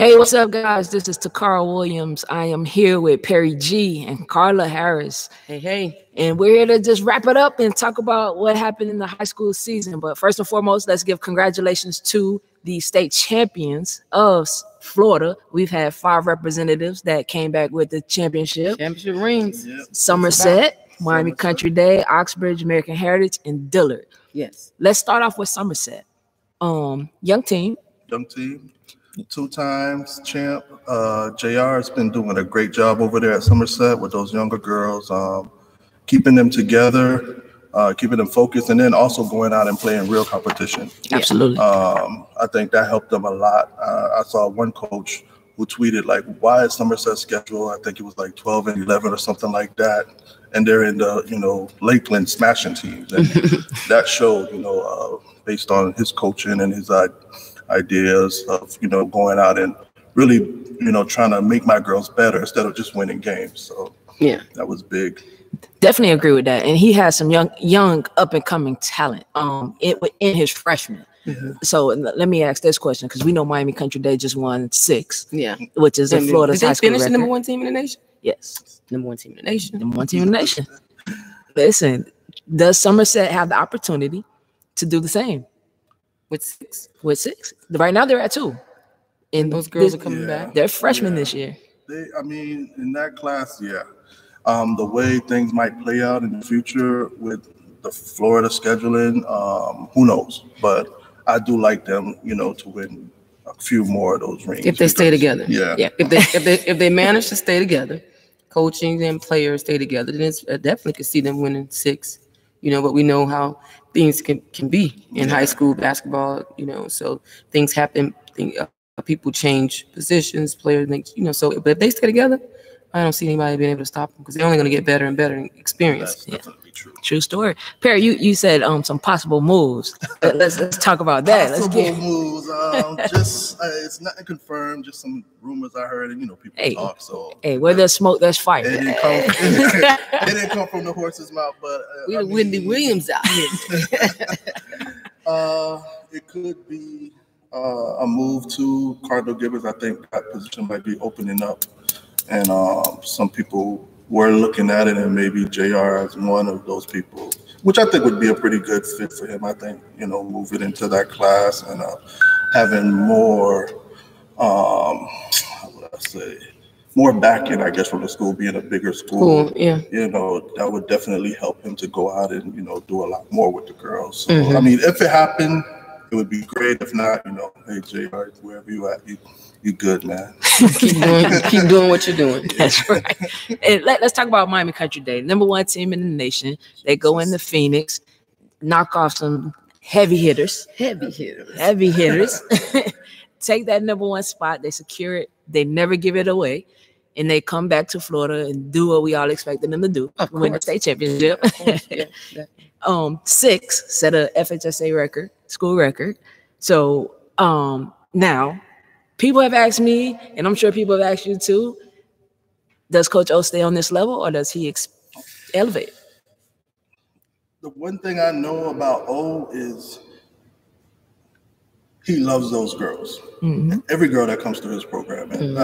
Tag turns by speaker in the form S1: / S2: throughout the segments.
S1: Hey, what's up, guys? This is Takara Williams. I am here with Perry G and Carla Harris.
S2: Hey.
S1: And we're here to just wrap it up and talk about what happened in the high school season. But first and foremost, let's give congratulations to the state champions of Florida. We've had 5 representatives that came back with the championship.
S2: Championship rings.
S1: Yep. Somerset, Miami Country Day, Oxbridge, American Heritage, and Dillard.
S2: Yes.
S1: Let's start off with Somerset. Young team.
S3: 2 times champ. JR has been doing a great job over there at Somerset with those younger girls, keeping them together, keeping them focused, and then also going out and playing real competition.
S1: Absolutely.
S3: I think that helped them a lot. I saw one coach who tweeted, like, why is Somerset's schedule, I think it was like 12 and 11 or something like that, and they're in the, Lakeland smashing teams. And that showed, based on his coaching and his ideas of, going out and really, trying to make my girls better instead of just winning games. So
S2: yeah,
S3: that was big.
S1: Definitely agree with that. And he has some young up and coming talent in his freshman.
S2: Mm-hmm.
S1: So let me ask this question, because we know Miami Country Day just won 6.
S2: Yeah.
S1: Which is in Florida's high school record.
S2: Did they finish the number 1 team in the nation?
S1: Yes.
S2: Number 1 team in the nation.
S1: Number 1 team in the nation. Listen, does Somerset have the opportunity to do the same?
S2: With 6.
S1: With 6. Right now they're at 2.
S2: And those girls are coming back.
S1: They're freshmen this year.
S3: In that class, yeah. The way things might play out in the future with the Florida scheduling, who knows? But I do like them, to win a few more of those rings.
S2: If they stay together.
S3: Yeah.
S2: If they manage to stay together, coaching and players stay together, then I definitely could see them winning 6. But we know how things can be in high school basketball, so things happen, people change positions, players, so but if they stay together, I don't see anybody being able to stop them because they're only going to get better and better in experience.
S3: That's definitely true.
S1: True story. Perry, you said some possible moves. Let's talk about that.
S3: Possible moves. It's nothing confirmed. Just some rumors I heard, and people talk. So
S1: where there's smoke, there's fire.
S3: It didn't come from the horse's mouth, but
S2: we the Wendy Williams out here.
S3: It could be a move to Cardinal Gibbons. I think that position might be opening up. And some people were looking at it, and maybe JR as one of those people, which I think would be a pretty good fit for him. I think, moving into that class and having more, more backing, I guess, from the school, being a bigger school.
S2: Cool. Yeah.
S3: That would definitely help him to go out and, do a lot more with the girls. So, if it happened, it would be great. If not, hey, JR, wherever you at, you good, man.
S2: keep doing what you're doing.
S1: That's right. And let's talk about Miami Country Day. Number 1 team in the nation. They go into Phoenix, knock off some heavy hitters. Take that number 1 spot. They secure it. They never give it away. And they come back to Florida and do what we all expected them to do. Win the state championship.
S2: Yeah.
S1: 6 set a FHSA record, school record. So now people have asked me, and I'm sure people have asked you too, does Coach O stay on this level or does he elevate?
S3: The one thing I know about O is he loves those girls. Mm-hmm. Every girl that comes through his program. And,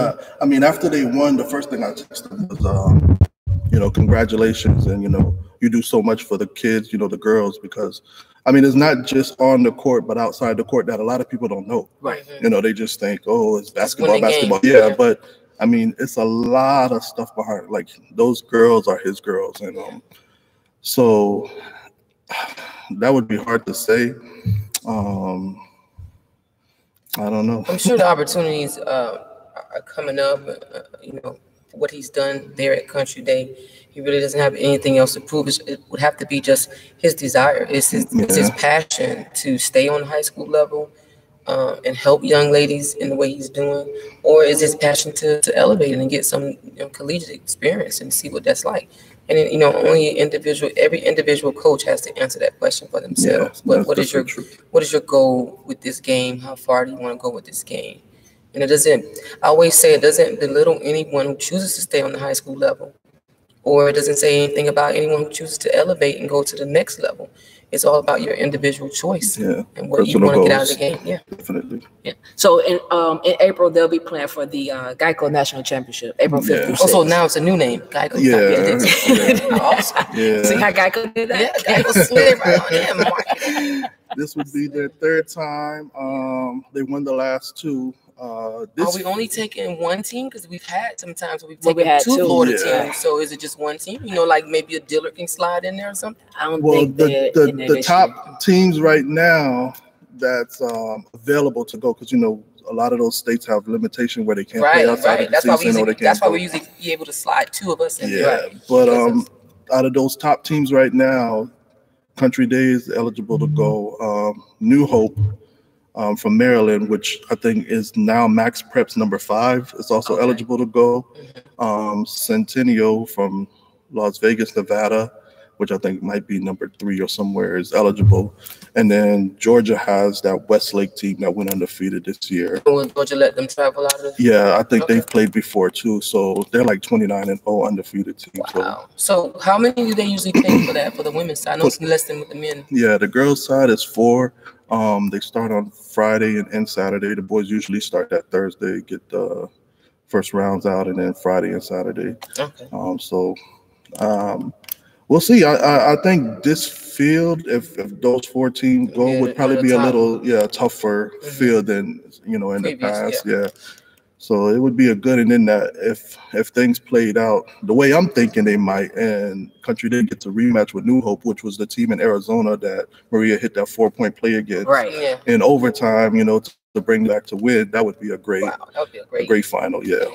S3: after they won, the first thing I texted him was, congratulations. And, you do so much for the kids, the girls, because it's not just on the court, but outside the court that a lot of people don't know.
S2: Right.
S3: They just think, oh, it's basketball. Yeah, but it's a lot of stuff behind. Like, those girls are his girls, and so that would be hard to say. I don't know.
S2: I'm sure the opportunities are coming up. What he's done there at Country Day, he really doesn't have anything else to prove. It would have to be just his desire. It's his passion to stay on the high school level and help young ladies in the way he's doing, or is his passion to elevate and get some collegiate experience and see what that's like. And every individual coach has to answer that question for themselves. What is your goal with this game? How far do you want to go with this game? And I always say it doesn't belittle anyone who chooses to stay on the high school level, or it doesn't say anything about anyone who chooses to elevate and go to the next level. it's all about your individual choice and what you
S3: Personal
S2: want to get out of
S3: goals.
S2: the game. Yeah,
S3: Definitely.
S1: Yeah. So in April they'll be playing for the Geico National Championship, April 5th through 6th.
S2: Also, now it's a new name, Geico. Awesome.
S1: Yeah. See how Geico did that?
S2: Yeah, Geico slid right on in marketing.
S3: This would be their third time. They won the last two.
S2: Are we only taking one team? Because we've had sometimes we've
S1: Well,
S2: taken
S1: we had
S2: two
S1: two.
S2: Florida
S3: Yeah.
S2: teams. So is it just one team? You know, like maybe a Dillard can slide in there or something.
S1: I don't
S3: Well,
S1: think they're in there
S3: the
S1: this
S3: top
S1: year.
S3: teams right now that's available to go, because a lot of those states have limitation where they can't play outside of the season, or they can't.
S2: That's why
S3: go.
S2: we usually be able to slide two of us in
S3: Yeah,
S2: there.
S3: but out of those top teams right now, Country Day is eligible to go. New Hope from Maryland, which I think is now Max Preps number 5, is also eligible to go. Centennial from Las Vegas, Nevada, which I think might be number 3 or somewhere, is eligible. And then Georgia has that Westlake team that went undefeated this year.
S2: Will Georgia let them travel out of?
S3: Yeah, I think they've played before too. So they're like 29-0 undefeated team.
S2: Wow. So how many do they usually pay for that for the women's side? I know it's less than with the men.
S3: Yeah, the girls' side is 4. They start on Friday and end Saturday. The boys usually start that Thursday, get the first rounds out, and then Friday and Saturday.
S2: Okay.
S3: We'll see. I think this field, if those 4 teams go, would probably be a little tougher field than in the past. Yeah. So it would be a good, and then that if things played out the way I'm thinking they might, and Country Day gets a rematch with New Hope, which was the team in Arizona that Maria hit that 4-point play against.
S1: Right. Yeah.
S3: In overtime, to bring back to win, that would be a great, great final. Yeah.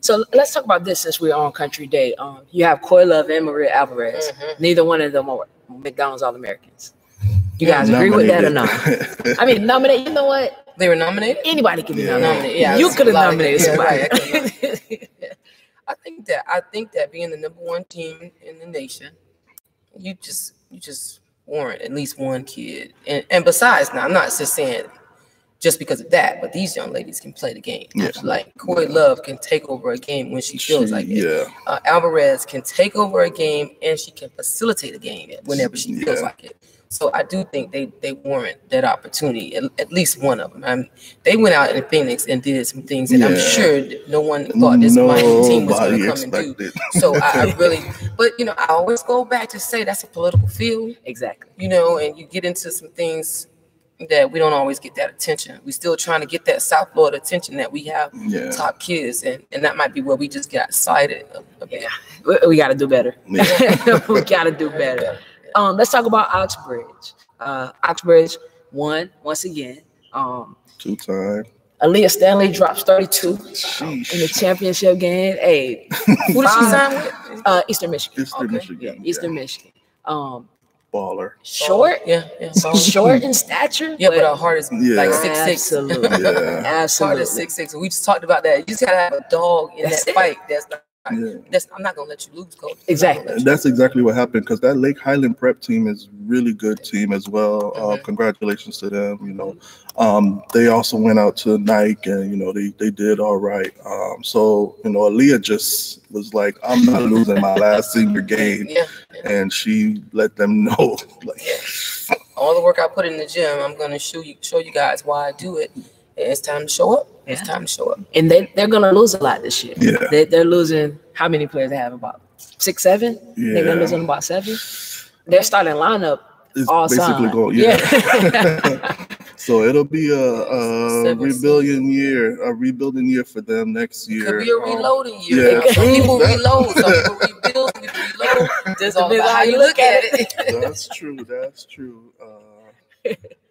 S1: So let's talk about this since we're on Country Day. You have Coy Love and Maria Alvarez. Neither one of them are McDonald's All-Americans. You guys agree with that or not? I mean, nominate. You know what?
S2: They were nominated.
S1: Anybody can be nominated.
S2: Yeah,
S1: you could have nominated somebody.
S2: Right. I think that being the number 1 team in the nation, you just warrant at least one kid. And besides, now I'm not just saying just because of that, but these young ladies can play the game.
S3: Yeah.
S2: Like Coy Love can take over a game when she feels like it.
S3: Yeah.
S2: Alvarez can take over a game and she can facilitate a game whenever she feels like it. So I do think they warrant that opportunity, at least one of them. I mean, they went out in Phoenix and did some things that I'm sure no one thought this Miami team was going to come and do. So I really, but I always go back to say that's a political field.
S1: Exactly.
S2: And you get into some things that we don't always get that attention. We're still trying to get that South Florida attention that we have top kids, and that might be where we just got excited.
S1: We got to do better. We got to do better. Let's talk about Oxbridge. Oxbridge won once again.
S3: 2-time.
S1: Aaliyah Stanley drops 32 in the championship game. Hey,
S2: who did she sign with?
S1: Eastern Michigan.
S3: Eastern Michigan.
S1: Michigan.
S3: Baller.
S1: Short, short in stature.
S2: Yeah, but her heart is like 6'6".
S1: Absolutely,
S2: Heart is 6'6". We just talked about that. You just gotta have a dog in that fight. I'm not gonna let you lose, coach.
S1: Exactly.
S3: That's exactly what happened, because that Lake Highland Prep team is really good team as well. Congratulations to them. They also went out to Nike, and they did all right. So Aaliyah just was like, I'm not losing my last senior game, and she let them know.
S2: All the work I put in the gym, I'm gonna show you guys why I do it. It's time to show up. It's time to show up.
S1: And they're going to lose a lot this year.
S3: Yeah.
S1: They're losing, how many players they have? About 6, 7?
S3: Yeah.
S1: They're losing about 7. Their starting lineup
S3: It's
S1: all
S3: basically
S1: signed.
S3: going, So it'll be a rebuilding year for them next year.
S2: Could be a reloading year.
S3: Yeah.
S2: Some people reload, some people rebuild, some people reload. Just all about how you look at it.
S3: That's true.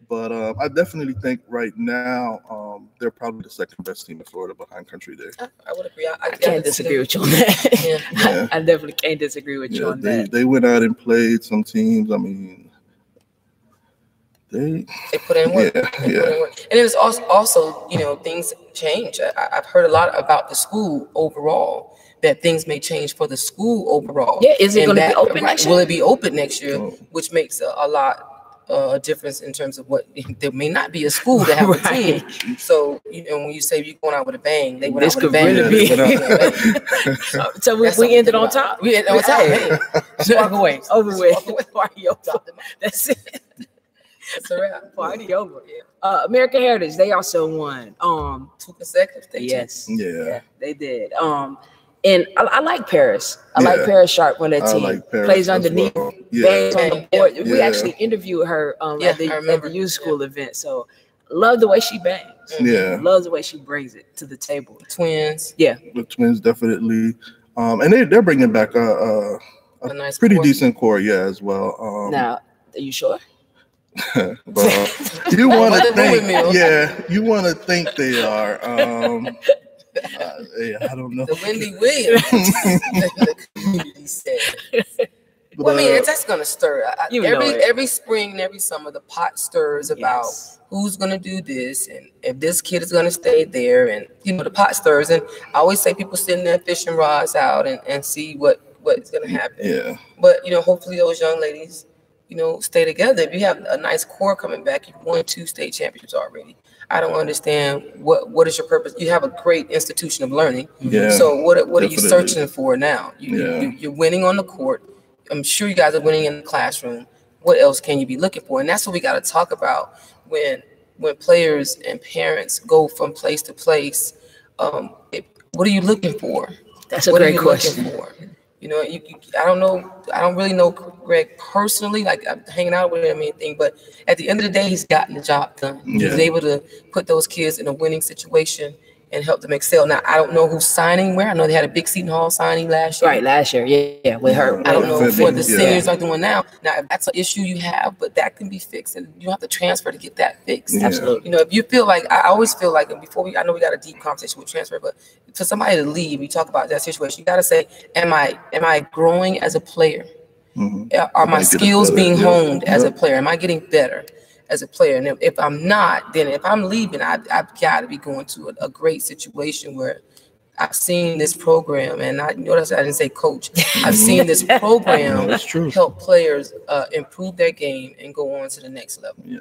S3: But I definitely think right now they're probably the second best team in Florida behind Country Day.
S2: I would agree. I
S1: can't disagree with you on that.
S3: Yeah.
S1: I definitely can't disagree with you on that.
S3: They went out and played some teams. I mean, they
S2: put in work. And it was also things change. I've heard a lot about the school overall, that things may change for the school overall.
S1: Yeah, is it going to be open next year?
S2: Will it be open next year? Which makes a lot a difference in terms of what there may not be a school that have a team. So when you say you're going out with a bang, they went out with a bang.
S1: Really so we ended on top.
S2: We ended on top. Hey,
S1: just walk away. Over with. Party over. That's it.
S2: That's a wrap.
S1: Party over. American Heritage, they also won.
S2: 2 consecutive states.
S1: Yes.
S3: Yeah,
S1: they did. And I like Paris. I like Paris Sharp on that team.
S3: Like
S1: plays underneath, bangs on the board. We actually interviewed her at the youth school event. So love the way she bangs.
S3: Yeah,
S1: love the way she brings it to the table.
S2: Twins.
S1: Yeah,
S3: the Twins definitely. And they're bringing back a nice pretty decent core, as well.
S1: Now, are you sure?
S3: Well, you want to think, you want to think they are. I don't know.
S2: The Wendy Williams, the community said. Well, I mean, that's going to stir. Every spring and every summer, the pot stirs about who's going to do this and if this kid is going to stay there. And, the pot stirs. And I always say people sitting there fishing rods out and see what's going to happen. Yeah. But, hopefully those young ladies, stay together. If you have a nice core coming back, you've won 2 state championships already. I don't understand what is your purpose. You have a great institution of learning. Yeah. So what are you searching for now? You're winning on the court. I'm sure you guys are winning in the classroom. What else can you be looking for? And that's what we got to talk about when players and parents go from place to place. What are you looking for?
S1: That's a great question.
S2: I don't know. I don't really know Greg personally. Like I'm hanging out with him or anything, but at the end of the day, he's gotten the job done. Yeah. He's able to put those kids in a winning situation and help them excel. Now, I don't know who's signing where. I know they had a big Seton Hall signing last year.
S1: Right, last year. Yeah, with her.
S2: I don't know what the seniors are doing now. Now, if that's an issue you have, but that can be fixed, and you don't have to transfer to get that fixed.
S1: Yeah. Absolutely.
S2: If you feel like, I always feel like, and I know we got a deep conversation with transfer, but for somebody to leave, we talk about that situation, you got to say, am I growing as a player? Mm-hmm. Are my skills being honed as a player? Am I getting better as a player? And if I'm not, then if I'm leaving, I've got to be going to a great situation where I've seen this program, and I notice I didn't say coach. I've seen this program help players improve their game and go on to the next level.
S1: Yeah.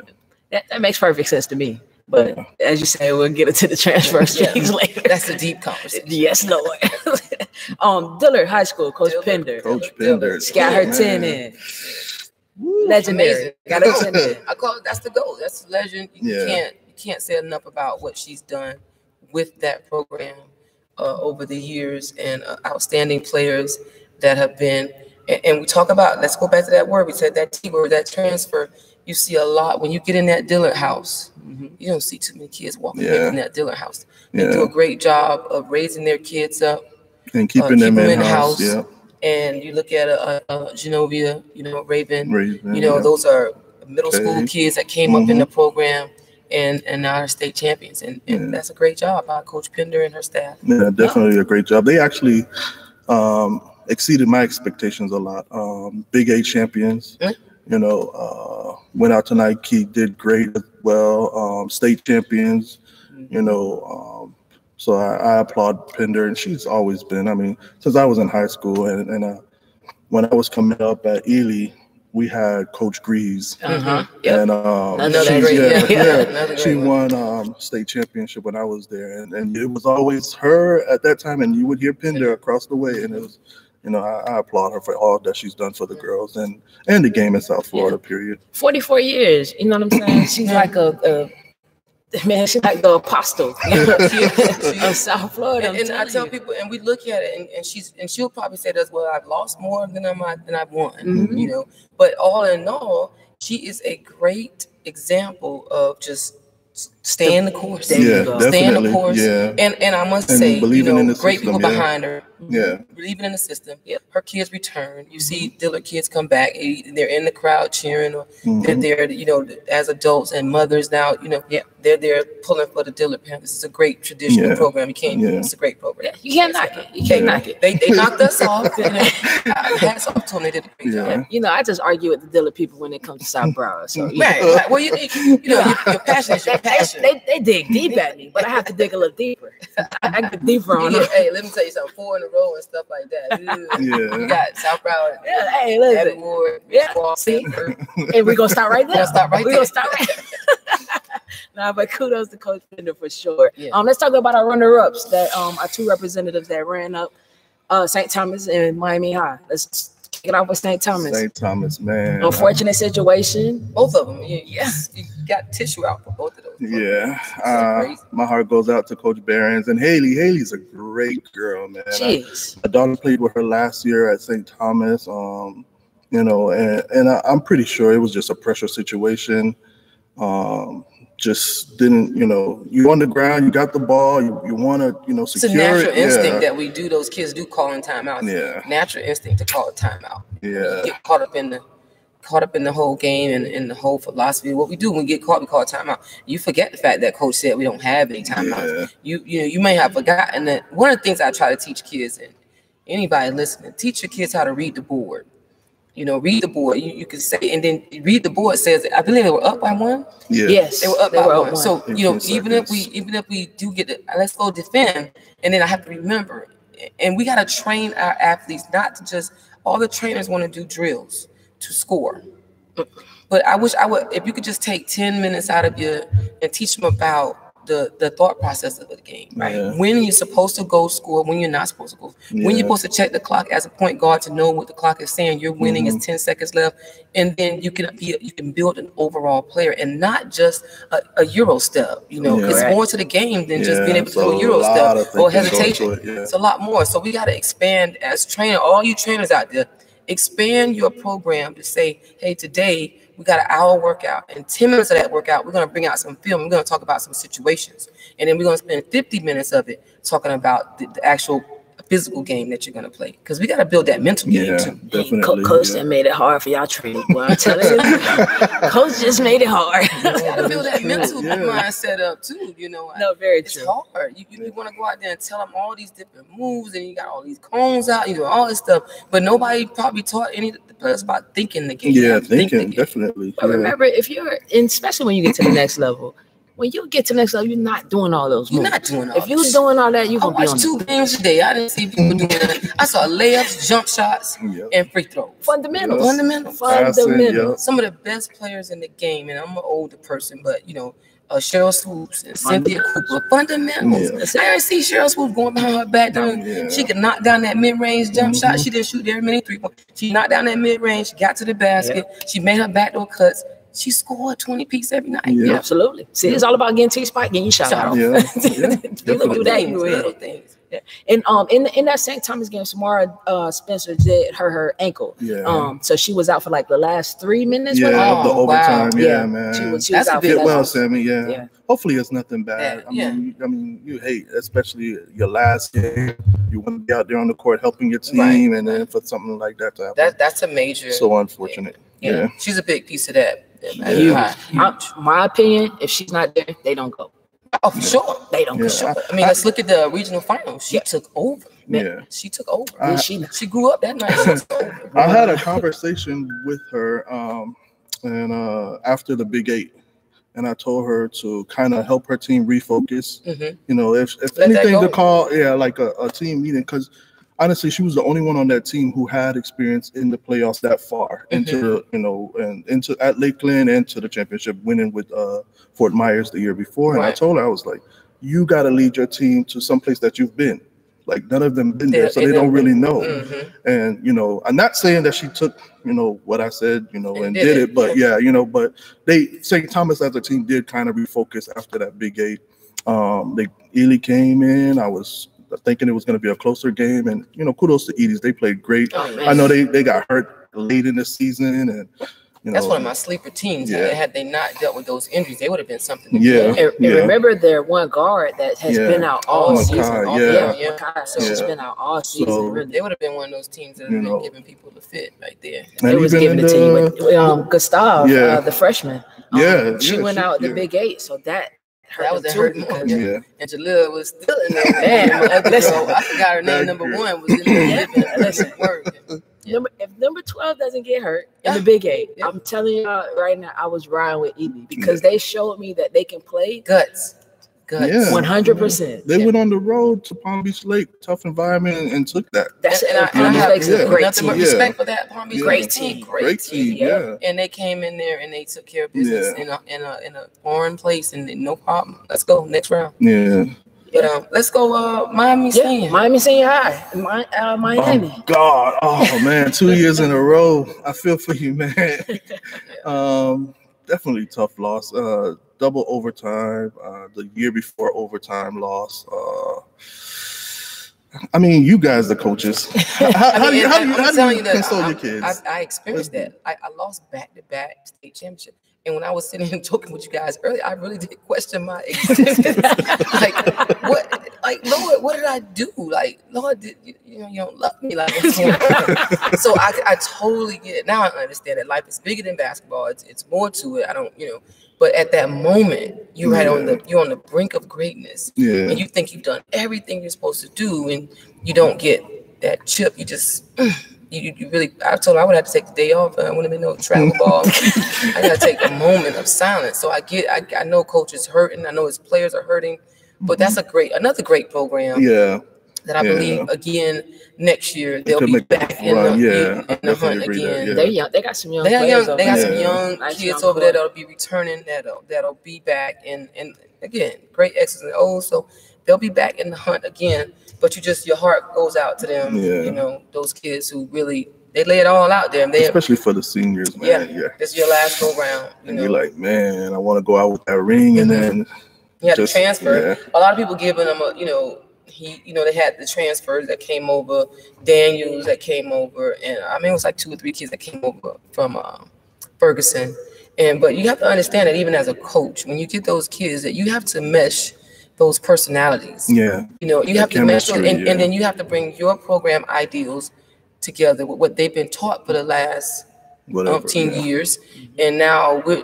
S1: That makes perfect sense to me. But as you say, we'll get into the transfer things later.
S2: That's a deep conversation.
S1: Yes, Lord. Dillard High School, Coach Pender. She got her 10 in. Legendary. Got her 10 in.
S2: I call it, that's the goal. That's legend. You can't say enough about what she's done with that program over the years, and outstanding players that have been. And we talk about, let's go back to that word. We said that T word, that transfer. You see a lot when you get in that Dillard house. Mm-hmm. You don't see too many kids walking in that Dillard house. They do a great job of raising their kids up
S3: and keeping them in the house. Yeah.
S2: And you look at Genovia, Raven, those are middle school kids that came up in the program and now are state champions. And that's a great job by Coach Pender and her staff.
S3: Yeah, definitely a great job. They actually exceeded my expectations a lot. Big A champions. Mm-hmm. Went out tonight. Key did great as well. State champions. So I applaud Pender, and she's always been. I mean, since I was in high school, and when I was coming up at Ely, we had Coach Greaves, and she won state championship when I was there, and it was always her at that time, and you would hear Pender across the way, and it was. I applaud her for all that she's done for the girls and the game in South Florida, period.
S1: 44 years, you know what I'm saying? She's like she's like the apostle of South Florida.
S2: And I tell people, and we look at it, and she'll probably say to us, well, I've lost more than I've won, mm-hmm. But all in all, she is a great example of just staying the course. Staying the course. Yeah. And I must say, great people behind her. Yeah. Believing in the system. Yep. Her kids return. You see Dillard kids come back. They're in the crowd cheering, or they're there, as adults and mothers now, they're there pulling for the Dillard Panthers. It's a great traditional program. It's a great program.
S1: You can't knock it. You can't knock it.
S2: They knocked us off. Hats off to them. They did a great job.
S1: I just argue with the Dillard people when it comes to South Broward. So
S2: right. Well, your passion is your passion. pressure.
S1: They dig deep at me, but I have to dig a little deeper. I get deeper on them.
S2: Hey, let me tell you something. 4 in a row and stuff like that.
S3: Yeah.
S2: We got South Broward.
S1: Yeah, hey, listen.
S2: Ward,
S1: Yeah,
S2: see?
S1: And we're going to start right there.
S2: We're going to start right
S1: there. Nah, but kudos to Coach Fender for sure.
S2: Yeah.
S1: Let's talk about our runner-ups that our 2 representatives that ran up, St. Thomas and Miami High. Let's kick it off with St. Thomas.
S3: St. Thomas, man.
S1: Unfortunate situation.
S2: Both of them. You got tissue out for both of those.
S3: Yeah. My heart goes out to Coach Behrens and Haley. Haley's a great girl, man.
S1: Jeez.
S3: My daughter played with her last year at St. Thomas. You know, and I'm pretty sure it was just a pressure situation. Just didn't, you know, you on the ground, you got the ball, you want to, you know, secure it.
S2: It's a natural instinct that we do. Those kids do call in timeouts.
S3: Yeah.
S2: Natural instinct to call a timeout.
S3: Yeah.
S2: You get caught up in the whole game and in the whole philosophy. What we do when we get caught, we call a timeout. You forget the fact that coach said we don't have any timeouts.
S3: Yeah.
S2: You may have forgotten that. One of the things I try to teach kids, and anybody listening, teach your kids how to read the board. You know, read the board. You can say, and then read the board says, I believe they were up by 1.
S3: Yeah.
S1: Yes,
S2: they were up by 1. So,
S3: In
S2: you know,
S3: 10
S2: even
S3: seconds.
S2: if we do get it, let's go defend. And then I have to remember, and we got to train our athletes not to just, all the trainers want to do drills to score. But I wish if you could just take 10 minutes out of your and teach them about the thought process of the game, right?
S3: Yeah.
S2: When you're supposed to go score, when you're not supposed to go, when you're supposed to check the clock as a point guard to know what the clock is saying, you're winning, is 10 seconds left, and then you can build an overall player and not just a Euro step. You know, it's more to the game than just being able to do a Euro step or hesitation. It's a lot more. So we got to expand as trainer. All you trainers out there, expand your program to say, hey, today we got an hour workout, and 10 minutes of that workout, we're going to bring out some film. We're going to talk about some situations. And then we're going to spend 50 minutes of it talking about the actual physical game that you're going to play. Because we got to build that mental game, too.
S3: Definitely.
S1: Coach that made it hard for y'all training. Well, I'm telling you, Coach just made it hard.
S2: You got to build that mental mindset up, too. You know,
S1: no, very
S2: it's
S1: true.
S2: hard. You want to go out there and tell them all these different moves, and you got all these cones out, you know, all this stuff. But nobody probably taught any of the players about thinking the game.
S3: Yeah, thinking, definitely.
S1: But remember, if you're, especially when you get to the next level, when you get to the next level, you're not doing all those moves.
S2: You're not doing all
S1: If you're doing all that, you're going to be on.
S2: I watched 2 games today. I didn't see people doing that. I saw layups, jump shots, and free throws.
S1: Fundamentals.
S2: Some of the best players in the game, and I'm an older person, but, you know, Cheryl Swoops and Cynthia Cooper, fundamentals. I didn't see Cheryl Swoops going behind her back. She could knock down that mid-range jump shot. She didn't shoot very many 3-pointers. She knocked down that mid-range. She got to the basket. She made her backdoor cuts. She scored 20 piece every night.
S1: Yeah, absolutely. See, it's all about getting T-spot, getting you shot out.
S3: Yeah.
S2: Little things.
S1: Yeah. And in that St. Thomas game, Samara Spencer did her ankle.
S3: Yeah.
S1: So she was out for like the last 3 minutes.
S3: Yeah, of the overtime. Yeah, man.
S1: She was out.
S3: Get well, Sammy. Yeah. Hopefully it's nothing bad. I mean, you hate, especially your last game. You want to be out there on the court helping your team, and then for something like that to happen.
S2: That's a major.
S3: So unfortunate. Yeah.
S2: She's a big piece of that.
S1: My opinion, if she's not there, they don't go.
S2: Oh, for sure.
S1: They don't go.
S2: I mean, let's look at the regional finals. She took over.
S3: Yeah.
S2: She took over. She grew up that night. She took over.
S3: I had a conversation with her and after the Big 8. And I told her to kind of help her team refocus. You know, if anything to call, like a team meeting, because honestly, she was the only one on that team who had experience in the playoffs that far into and into at Lakeland and to the championship, winning with Fort Myers the year before. And I told her, I was like, you got to lead your team to someplace that you've been. Like none of them been there, so they don't really know. And I'm not saying that she took what I said and did it, but but St. Thomas as a team did kind of refocus after that Big 8. Ely came in. I was thinking it was going to be a closer game, and kudos to Edie's. They played great. I know they got hurt late in the season, and
S2: that's one of my sleeper teams. Had they not dealt with those injuries, they would have been something.
S1: And remember, their one guard that has been out all season. So she's been out all season.
S2: So they would have been one of those teams that have been giving people the fit right there.
S1: They was giving it to you. Gustav, the freshman. She went out the Big 8, so that was the hurt more.
S2: And Jalila was still in there. Man, I forgot her name. Number 1 was in there.
S1: if number 12 doesn't get hurt in the Big 8, I'm telling you right now, I was riding with Ely because they showed me that they can play
S2: guts.
S3: Yeah,
S1: 100%.
S3: They went on the road to Palm Beach Lake, tough environment, and took that.
S1: That's
S2: and I have nothing but respect for that Palm Beach
S1: great
S2: team.
S3: Great team. Yeah.
S2: And they came in there and they took care of business in a foreign place, and no problem. Let's go next round.
S3: Yeah.
S2: But let's go Miami Senior.
S1: Miami Senior High. Miami.
S3: Oh God. Oh man, 2 years in a row. I feel for you, man. Definitely tough loss. Double overtime. The year before overtime loss. I mean, you guys, the coaches. How do you console your kids?
S2: I experienced that. I lost back-to-back state championship. And when I was sitting and talking with you guys earlier, I really did question my existence. Lord, what did I do? Like, Lord, you don't love me like this. So I totally get it. Now I understand that life is bigger than basketball. It's more to it. But at that moment, you're on the brink of greatness.
S3: Yeah.
S2: And you think you've done everything you're supposed to do, and you don't get that chip. You just you really. I told her I would have to take the day off. I wouldn't have been no travel ball. I gotta take a moment of silence. So I know coach is hurting. I know his players are hurting. But that's another great program.
S3: Yeah.
S2: That I believe again next year they'll be back in the hunt again.
S1: Yeah. They got some young players.
S2: They got some young kids over there that'll be returning. That'll be back and again great X's and O's. So they'll be back in the hunt again. But your heart goes out to them.
S3: Yeah.
S2: You know, those kids who really they lay it all out there. And
S3: especially for the seniors, man. Yeah.
S2: This is your last go round.
S3: You're like, man, I want to go out with that ring, and then
S2: the transfer. Yeah. A lot of people giving them they had the transfers that came over, Daniels that came over, and it was like 2 or 3 kids that came over from Ferguson. But you have to understand that even as a coach, when you get those kids, that you have to mesh those personalities.
S3: Yeah.
S2: You have to mesh and then you have to bring your program ideals together with what they've been taught for the last 15 years. And now we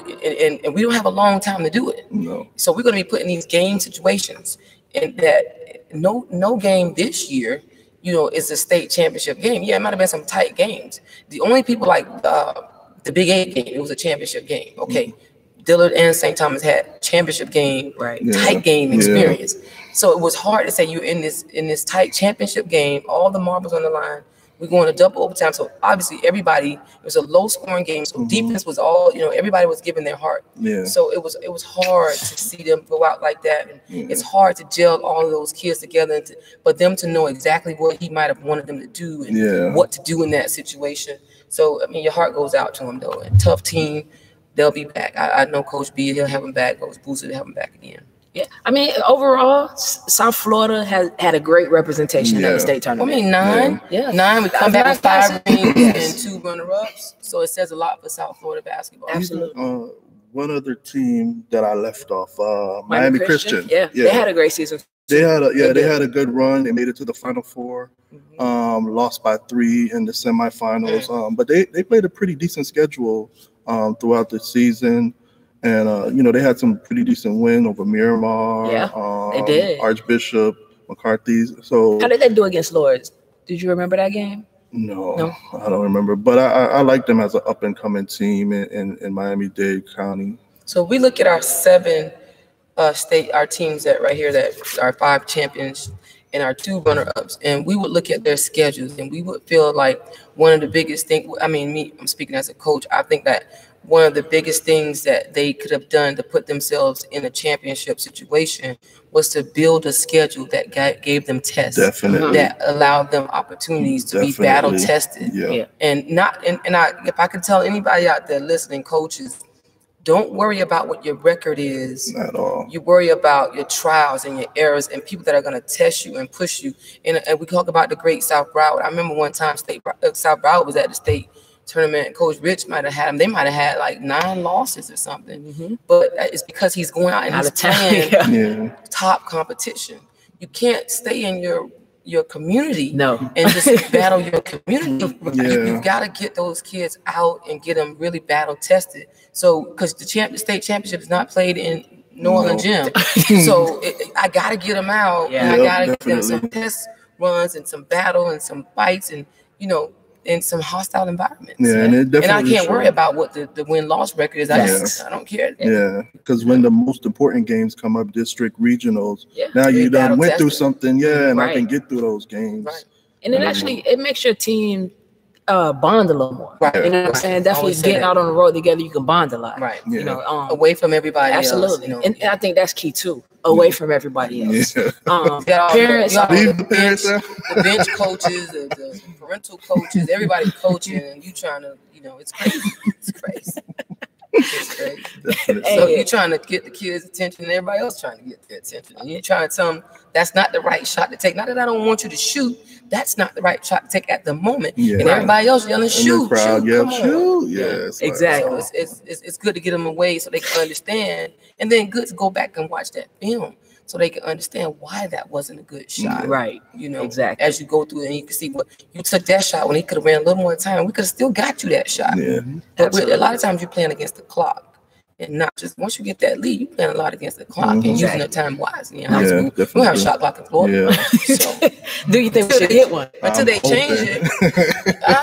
S2: don't have a long time to do it.
S3: No.
S2: So we're going to be put in these game situations, and that no game this year, is a state championship game. Yeah, it might have been some tight games. The only people like the Big 8 game, it was a championship game. Okay. Dillard and St. Thomas had championship game, tight game experience. So it was hard to say you're in this tight championship game, all the marbles on the line. We're going to double overtime. So obviously it was a low scoring game. So defense was all, everybody was giving their heart.
S3: Yeah.
S2: So it was hard to see them go out like that. And it's hard to gel all of those kids together, but them to know exactly what he might have wanted them to do and what to do in that situation. So, your heart goes out to them though. And tough team, they'll be back. I know Coach B, he'll have them back. Coach Booster, he'll have them back again. Yeah,
S1: overall, South Florida has had a great representation at the state tournament.
S2: 9. Yeah. 9. We come back with 5 rings and 2 runner-ups. So it says a lot for South Florida basketball.
S1: Absolutely.
S3: One other team that I left off, Miami Christian.
S1: Yeah, they had a great season.
S3: They had a good run. They made it to the Final Four. Lost by 3 in the semifinals. But they played a pretty decent schedule throughout the season. And, they had some pretty decent win over Miramar.
S1: Yeah, they did.
S3: Archbishop, McCarthy. So
S1: how did they do against Lords? Did you remember that game?
S3: No, I don't remember. But I like them as an up-and-coming team in Miami-Dade County.
S2: So we look at our 7 our teams that right here that are 5 champions and our 2 runner-ups, and we would look at their schedules, and we would feel like one of the biggest things, I'm speaking as a coach, I think that one of the biggest things that they could have done to put themselves in a championship situation was to build a schedule that gave them tests.
S3: Definitely.
S2: That allowed them opportunities to be battle tested.
S3: Yeah.
S2: If I could tell anybody out there listening, coaches, don't worry about what your record is
S3: at all.
S2: You worry about your trials and your errors and people that are going to test you and push you. And we talk about the great South Broward. I remember one time South Broward was at the state tournament, and Coach Rich might have had them. They might have had like 9 losses or something. But it's because he's going out and he's playing top competition. You can't stay in your community and just battle your community. You've got to get those kids out and get them really battle tested. So because the state championship is not played in New Orleans Gym. So I got to get them out. And I got to get them some test runs and some battle and some fights. And, in some hostile environments.
S3: Yeah, and it
S2: And I
S3: definitely
S2: can't worry
S3: showed.
S2: about what the win-loss record is. I don't care.
S3: Yeah, because when the most important games come up, district regionals,
S1: Yeah.
S3: now you
S2: We
S3: done
S2: battle
S3: went through
S2: tested.
S3: something, and I
S1: Right.
S3: can get through those games.
S2: Right.
S1: And it actually it makes your team bond a little more.
S2: Right.
S1: You know what I'm saying? Definitely
S2: Always say
S1: getting
S2: that.
S1: out on the road together, you can bond a lot.
S2: Right.
S1: You know,
S2: Away from everybody
S1: absolutely.
S2: else.
S1: And I think that's key too. Away from everybody else.
S3: Yeah.
S1: Parents,
S3: Leave the parents out.
S2: the bench coaches, the parental coaches, everybody coaching, and you trying to, it's crazy. It's crazy. It's crazy. So you're trying to get the kids' attention, and everybody else trying to get their attention, and you're trying to tell them that's not the right shot to take. Not that I don't want you to shoot, that's not the right shot to take at the moment.
S3: Yeah.
S2: And everybody else yelling, shoot,
S3: the crowd
S2: shoot,
S3: yelled,
S2: come
S3: shoot.
S2: on.
S3: Yes,
S1: exactly.
S2: So it's good to get them away so they can understand, and then good to go back and watch that film so they can understand why that wasn't a good shot.
S1: Right. Exactly.
S2: As you go through it, and you can see what you took that shot when he could have ran a little more time. We could have still got you that shot.
S3: Yeah.
S2: But a lot of times you're playing against the clock. And not just once you get that lead, you playing a lot against the clock and using the time wisely. In high school, we don't have a shot clock in Florida.
S3: Yeah.
S2: So,
S1: do you think we should hit one
S2: until they change it?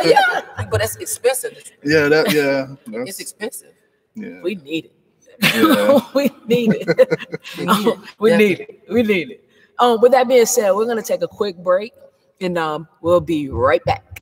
S2: Yeah, but that's expensive.
S3: Yeah,
S2: It's expensive.
S3: Yeah.
S1: We need it.
S3: Yeah.
S1: We need it. We need it. We need it. With that being said, we're gonna take a quick break, and we'll be right back.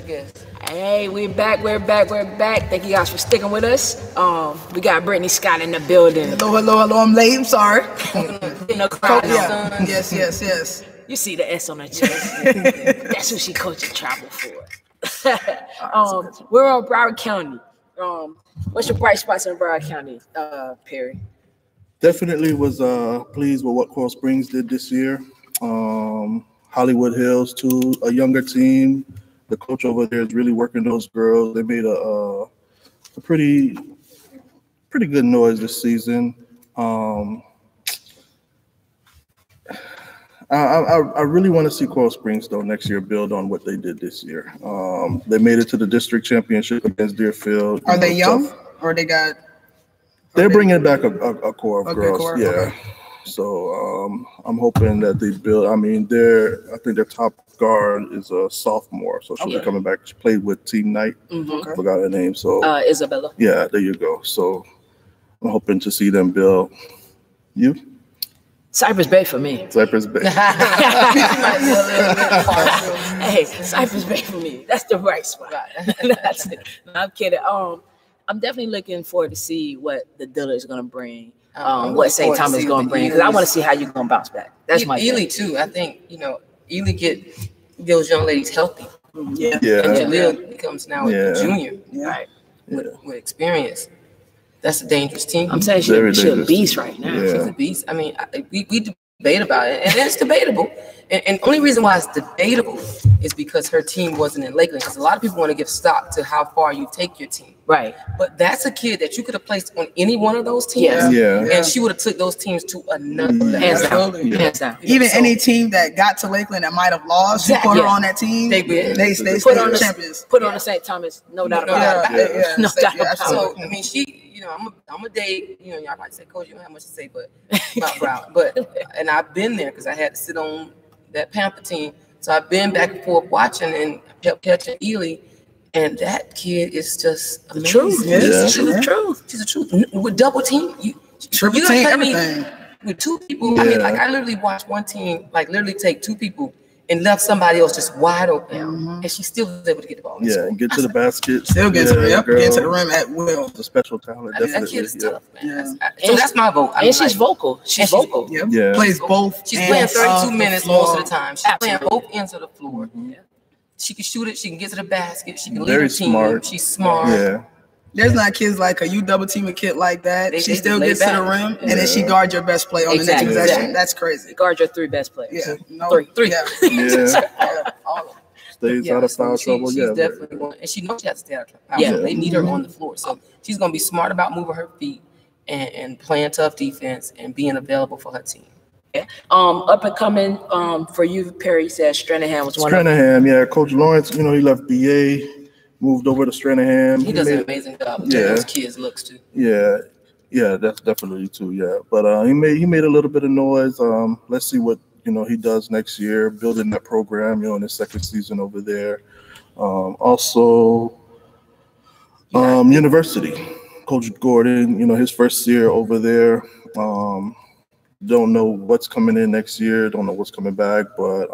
S2: special guest.
S1: Hey, we're back. Thank you guys for sticking with us. We got Brittany Scott in the building.
S4: Hello. I'm late. I'm sorry.
S1: In the crowd.
S4: Yeah. Yes.
S1: You see the S on her chest. That's who she coaching travel for. We're on Broward County. What's your bright spots in Broward County, Perry?
S3: Definitely was pleased with what Coral Springs did this year. Hollywood Hills too, a younger team. The coach over there is really working those girls. They made a pretty good noise this season. I really want to see Coral Springs though next year build on what they did this year. They made it to the district championship against Deerfield.
S4: Are they young, or they got?
S3: They're bringing back a core of girls.
S4: Core?
S3: Yeah.
S4: Okay.
S3: So I'm hoping that they build. I mean, I think their top guard is a sophomore, so she'll be coming back. She played with Team Knight.
S4: Okay.
S3: Forgot her name. So
S1: Isabella.
S3: Yeah, there you go. So I'm hoping to see them build. You?
S1: Cypress Bay for me.
S3: Cypress Bay.
S1: Hey, Cypress Bay for me. That's the right spot. That's it. No, I'm kidding. I'm definitely looking forward to see what the Diller is going to bring. What St. Thomas is going to bring, because I want to see how you're going to bounce back. That's my
S2: Ely too. I think Ely get those young ladies healthy.
S4: Yeah.
S2: And Jaleel becomes now a junior,
S1: right?
S2: With experience. That's a dangerous team.
S1: I'm saying she's a beast right now.
S3: Yeah.
S2: She's a beast. I mean, we debate about it, and it's debatable. And the only reason why it's debatable is because her team wasn't in Lakeland. Because a lot of people want to give stock to how far you take your team.
S1: Right.
S2: But that's a kid that you could have placed on any one of those teams.
S3: Yeah.
S2: And she would have took those teams to another level.
S1: Hands down.
S4: Even any team that got to Lakeland that might have lost, you put her on that team. They
S1: put on
S4: champions.
S1: Put on the St. Thomas, no doubt about it. No doubt about it.
S2: So I mean, I'm a day. Y'all might say, Coach, you don't have much to say, but about Brown. But and I've been there because I had to sit on that Panther team. So I've been back and forth watching and kept catching Ely. And that kid is just amazing.
S1: Truth.
S4: She's
S1: the truth.
S2: She's the truth. With double team,
S4: Triple
S2: you
S4: team,
S2: play me
S4: everything.
S2: with two people. I mean, like I literally watched one team literally take two people and left somebody else just wide open, and she still was able to get the ball.
S3: Yeah, and get to the basket.
S4: Still get to the rim at will.
S3: The special talent,
S2: That kid is tough, man. So that's my vote.
S1: And she's vocal. She's vocal.
S3: Yeah.
S4: Plays both.
S2: She's playing 32 minutes most of the time. She's playing both ends of the floor. She can shoot it. She can get to the basket. She can lead her team.
S3: Smart.
S2: She's smart.
S3: Yeah.
S4: There's not kids like her. You double team a kid like that. She still gets to the rim, and then she guards your best player on the next possession. That's crazy.
S1: Guard your three best players.
S4: Yeah. No.
S1: Three.
S3: Yeah.
S2: All of them.
S3: Stays out of foul trouble.
S2: She's definitely one, and she knows she has to stay out of foul trouble. They need her on the floor, so she's gonna be smart about moving her feet and playing tough defense and being available for her team.
S1: Up and coming for you, Perry said Stranahan was one of them.
S3: Stranahan, yeah. Coach Lawrence, he left BA, moved over to Stranahan.
S2: He does an amazing job. Those kids looks too.
S3: Yeah, that's definitely too. Yeah, but he made a little bit of noise. Let's see what he does next year, building that program. In his second season over there. Also, University, Coach Gordon. His first year over there. Don't know what's coming in next year. Don't know what's coming back, but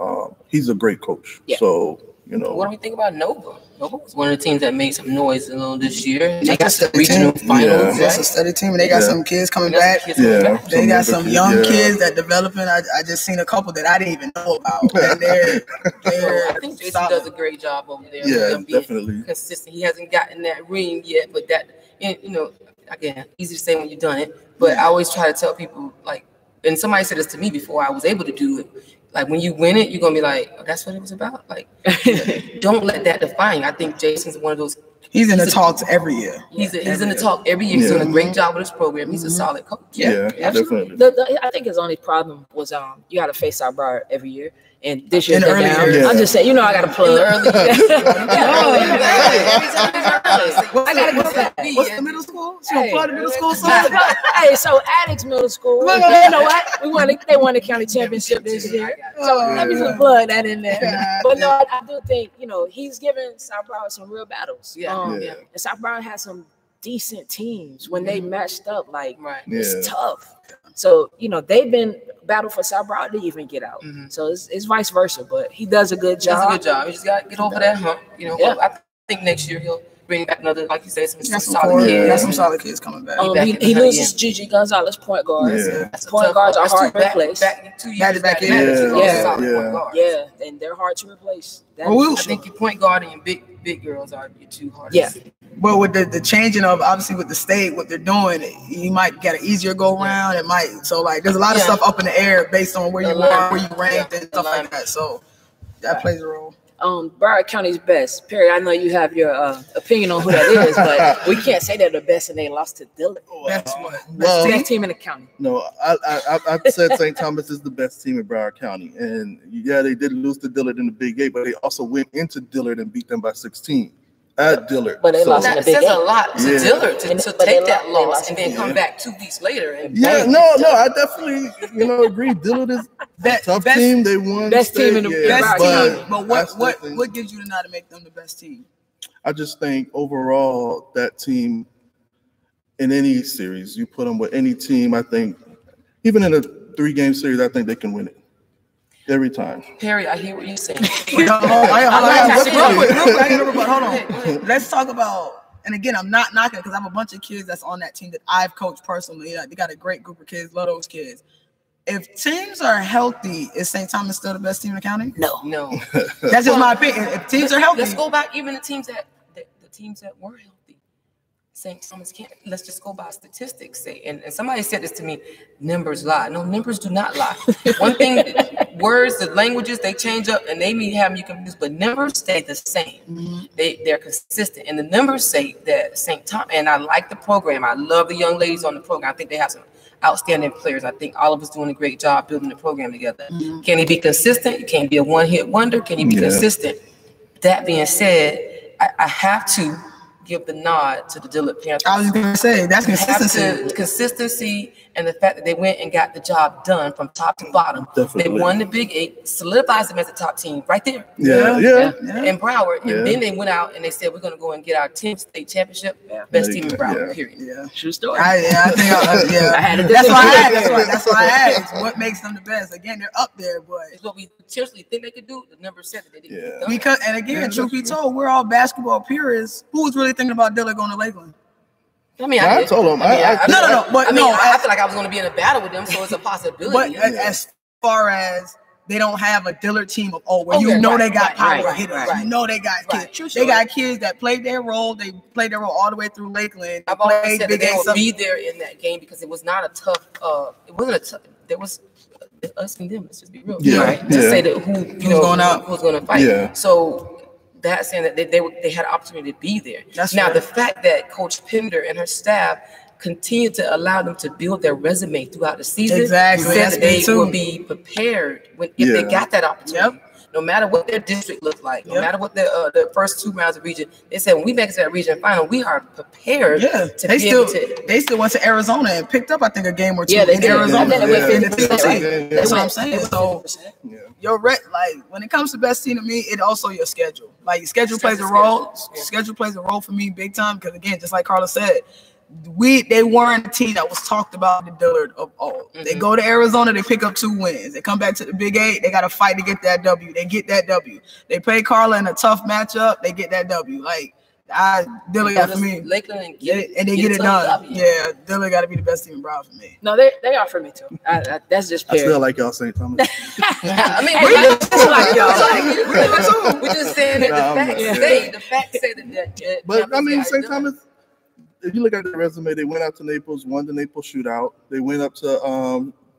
S3: he's a great coach.
S1: Yeah.
S3: So
S2: What do we think about Nova? Nova was one of the teams that made some noise this year. They got
S4: That's a
S2: regional
S4: team.
S2: finals.
S4: That's a steady team, and they got some kids coming back. They got some young kids that developing. I just seen a couple that I didn't even know about. And they're
S2: I think Jason does a great job over there.
S3: Yeah,
S2: being
S3: definitely
S2: consistent. He hasn't gotten that ring yet, but again, easy to say when you've done it. But I always try to tell people, and somebody said this to me before I was able to do it. Like when you win it, you're gonna be like, oh, that's what it was about. Like, don't let that define you. I think Jason's one of those.
S4: He's in the talks every year.
S2: He's in the talk every year. He's doing a great job with his program. He's a solid coach.
S3: Yeah, definitely.
S1: I think his only problem was you got to face our bar every year, and this year
S4: In
S1: they're
S4: early
S1: down.
S4: years.
S1: I'm just saying, I got to plug. I got to go back.
S4: What's the middle school? She
S1: Hey.
S4: gonna plug the middle school side?
S1: Hey, so Addicts Middle School, you know what? They won the county championship this year. So let me just plug that in there. But no, I do think, he's given South Broward some real battles. And South Broward has some decent teams when they matched up. Like,
S3: Yeah.
S1: it's tough. So, you know, they've been battled for South Broad to even get out. So it's vice versa, but he does a good job.
S2: Does a good job. He just got to get over that hump. You know, I think next year he'll bring back another, like you said, some solid kids.
S4: Got some solid kids coming back.
S1: He loses Gigi Gonzalez, point guard. Point guards are hard to replace.
S4: Back in.
S1: Yeah, and they're hard to replace.
S2: I think your point guard and your big girls are your two hardest.
S1: Yeah.
S4: But with the changing of, obviously with the state, what they're doing, you might get an easier go around. It might, so like there's a lot of stuff up in the air based on where you are, where you ranked and stuff like that. So that plays a role.
S1: Broward County's best. Perry, I know you have your opinion on who that is, but we can't say they're the best and they lost to Dillard. Best team in the county.
S3: No, I said St. Thomas is the best team in Broward County. And yeah, they did lose to Dillard in the Big 8, but they also went into Dillard and beat them by 16 at Dillard.
S1: But they lost in the Big 8.
S2: That says a lot to Dillard to take that loss and then come back 2 weeks later. And
S3: I definitely agree. Dillard is a tough team. They won.
S1: Best team in the
S4: best team. But what gives you to not make them the best team?
S3: I just think overall that team in any series, you put them with any team, I think even in a 3-game series, I think they can win it. Every time.
S2: Perry, I hear what you're saying.
S4: Hold on. Let's talk about, and again, I'm not knocking because I have a bunch of kids that's on that team that I've coached personally. They got a great group of kids, love those kids. If teams are healthy, is St. Thomas still the best team in the county?
S2: No.
S4: That's just my opinion. If teams are healthy.
S2: Let's go back even the teams that were healthy. St. Thomas can't. Let's just go by statistics. And somebody said this to me: numbers lie. No, numbers do not lie. One thing, words, the languages, they change up, and they may have you confused, but numbers stay the same. They're consistent, and the numbers say that St. Thomas. And I like the program. I love the young ladies on the program. I think they have some outstanding players. I think all of us doing a great job building the program together. Can he be consistent? You can't be a one-hit wonder. Can he be consistent? That being said, I have to give the nod to the Dillard Panthers.
S4: I was going to say, that's consistency.
S2: Consistency and the fact that they went and got the job done from top to bottom.
S3: Definitely.
S2: They won the Big 8, solidifies them as a top team right there. In Broward. And then they went out and they said, we're going to go and get our 10th state championship. Best team in Broward, period.
S1: True story.
S4: I think I had it. That's why I asked. What makes them the best? Again, they're up there, but
S2: it's what we potentially think they could do. The numbers said that they didn't.
S4: Because, and again, truth be told, we're all basketball purists. Who was really thinking about Dillard going to Lakeland?
S2: I mean,
S3: I told him.
S2: I feel like I was going to be in a battle with them, so it's a possibility.
S4: But as far as they don't have a Dillard team of they got power hitters. You know they got kids. They got kids that played their role. They played their role all the way through Lakeland.
S2: I've always said that they would be there in that game because it was not a tough. It wasn't a tough. There was us and them. Let's just be real. To say that who's going to fight.
S3: Yeah.
S2: So. That's saying that they had an opportunity to be there. The fact that Coach Pender and her staff continued to allow them to build their resume throughout the season said that they will be prepared if they got that opportunity. No matter what their district looked like, no matter what the first 2 rounds of region, they said when we make it to that region final, we are prepared to be able to.
S4: They still went to Arizona and picked up, I think, a game or two in Arizona. That's what I'm saying. So your when it comes to best team to me, it also your schedule. Like schedule plays a role. Schedule plays a role for me big time because again, just like Carla said, they weren't a team that was talked about the Dillard of all. They go to Arizona, they pick up 2 wins. They come back to the Big 8, they got to fight to get that W. They get that W. They play Carla in a tough matchup, they get that W. Like Dillard got for me.
S2: Lakeland
S4: and they get it done. Yeah, Dillard got to be the best team in Broward for me.
S1: No, they are for me too. That's just fair.
S3: I still like y'all St. Thomas.
S2: I mean, we just like y'all. We're just saying that the facts say that.
S3: But I mean, St. Thomas. If you look at the resume, they went out to Naples, won the Naples shootout. They went up to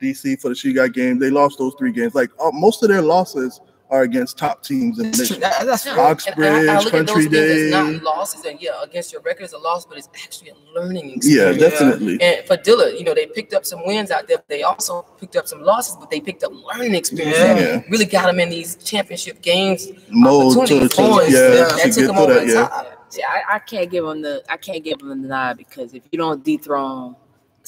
S3: DC for the She Got game. They lost those 3 games. Like most of their losses are against top teams in the nation.
S4: That's
S3: Oxbridge, Country Day.
S2: Not losses, and against your record is a loss, but it's actually a learning experience.
S3: Yeah, definitely.
S2: And for Dillard, they picked up some wins out there. But they also picked up some losses, but they picked up learning experience. That really got them in these championship games.
S3: That
S2: took them over the top.
S1: See, I can't give them the nod because if you don't dethrone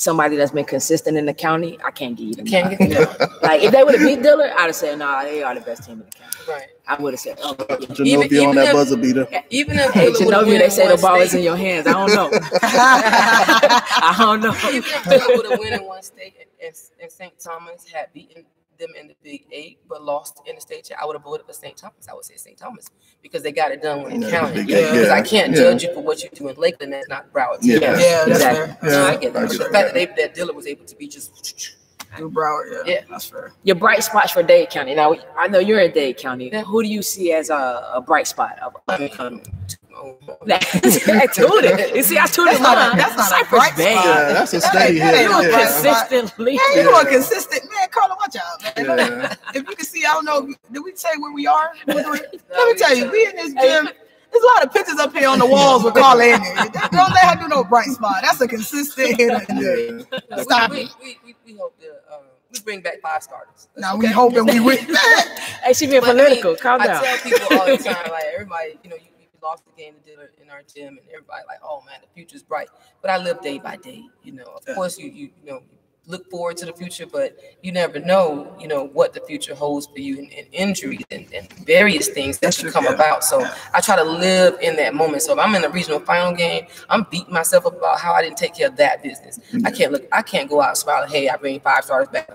S1: somebody that's been consistent in the county, I can't give you the Like if they would have beat Dillard, I'd have said, nah, they are the best team in the county.
S2: Right.
S1: I would have said, oh,
S3: Genovia on that buzzer beater.
S2: Even if
S1: Genovia, they say the ball is in your hands. I don't know. I don't know.
S2: Even if Dillard would have won in one state and St. Thomas had beaten them in the Big 8 but lost in the state chat, I would have voted for St. Thomas. I would say St. Thomas because they got it done when it counted. Because I can't judge you for what you do in Lakeland. That's not Broward.
S1: Yeah, exactly.
S2: I get that. The fact that Dillard was able to be just
S4: do Broward, that's fair.
S1: Your bright spots for Dade County. Now I know you're in Dade County. Who do you see as a bright spot? I told it. You see, I told it.
S4: That's not a bright spot.
S3: Yeah, that's a steady hit.
S1: Consistently.
S4: Yeah, you are consistent, man. Carla, watch out, man. If you can see, I don't know. Did we say where we are? Let me tell you, we in this gym. There's a lot of pictures up here on the walls with Carla in it. Don't let her do no bright spot. That's a consistent hitter. Stop it.
S2: We hope to we bring back 5 starters.
S4: Now we hoping we win.
S1: Hey, she being political. Calm down.
S2: I tell people all the time, like everybody, you lost the game to Dillard in our gym, and everybody like, oh man, the future's bright. But I live day by day. Of course, you look forward to the future, but you never know, what the future holds for you, and injuries and various things that should come about. So I try to live in that moment. So if I'm in a regional final game, I'm beating myself up about how I didn't take care of that business. I can't go out and smile, hey, I bring 5 starters back.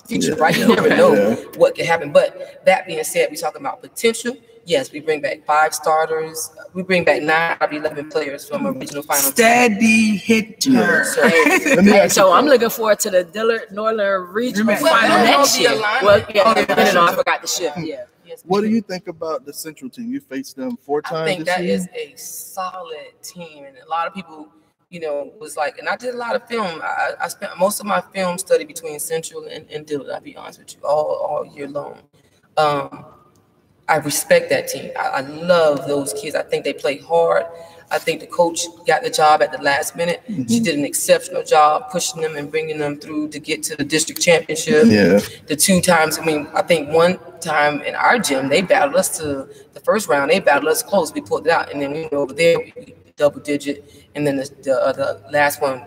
S2: Future, right? You never know what can happen. But that being said, we're talking about potential. Yes, we bring back 5 starters. We bring back 9 out of 11 players from a regional final.
S4: Steady hitter.
S1: So I'm looking forward to the Dillard Northern Regional Final next year. I forgot the shift. Yeah.
S3: What do you think about the Central team? You faced them 4 times.
S2: I think that is a solid team, and a lot of people, was like, and I did a lot of film. I spent most of my film study between Central and Dillard. I'll be honest with you, all year long. I respect that team. I love those kids. I think they play hard. I think the coach got the job at the last minute. She did an exceptional job pushing them and bringing them through to get to the district championship. Yeah. The 2 times, I think one time in our gym, they battled us to the first round. They battled us close. We pulled it out. And then we went over there, we double digit. And then the last one,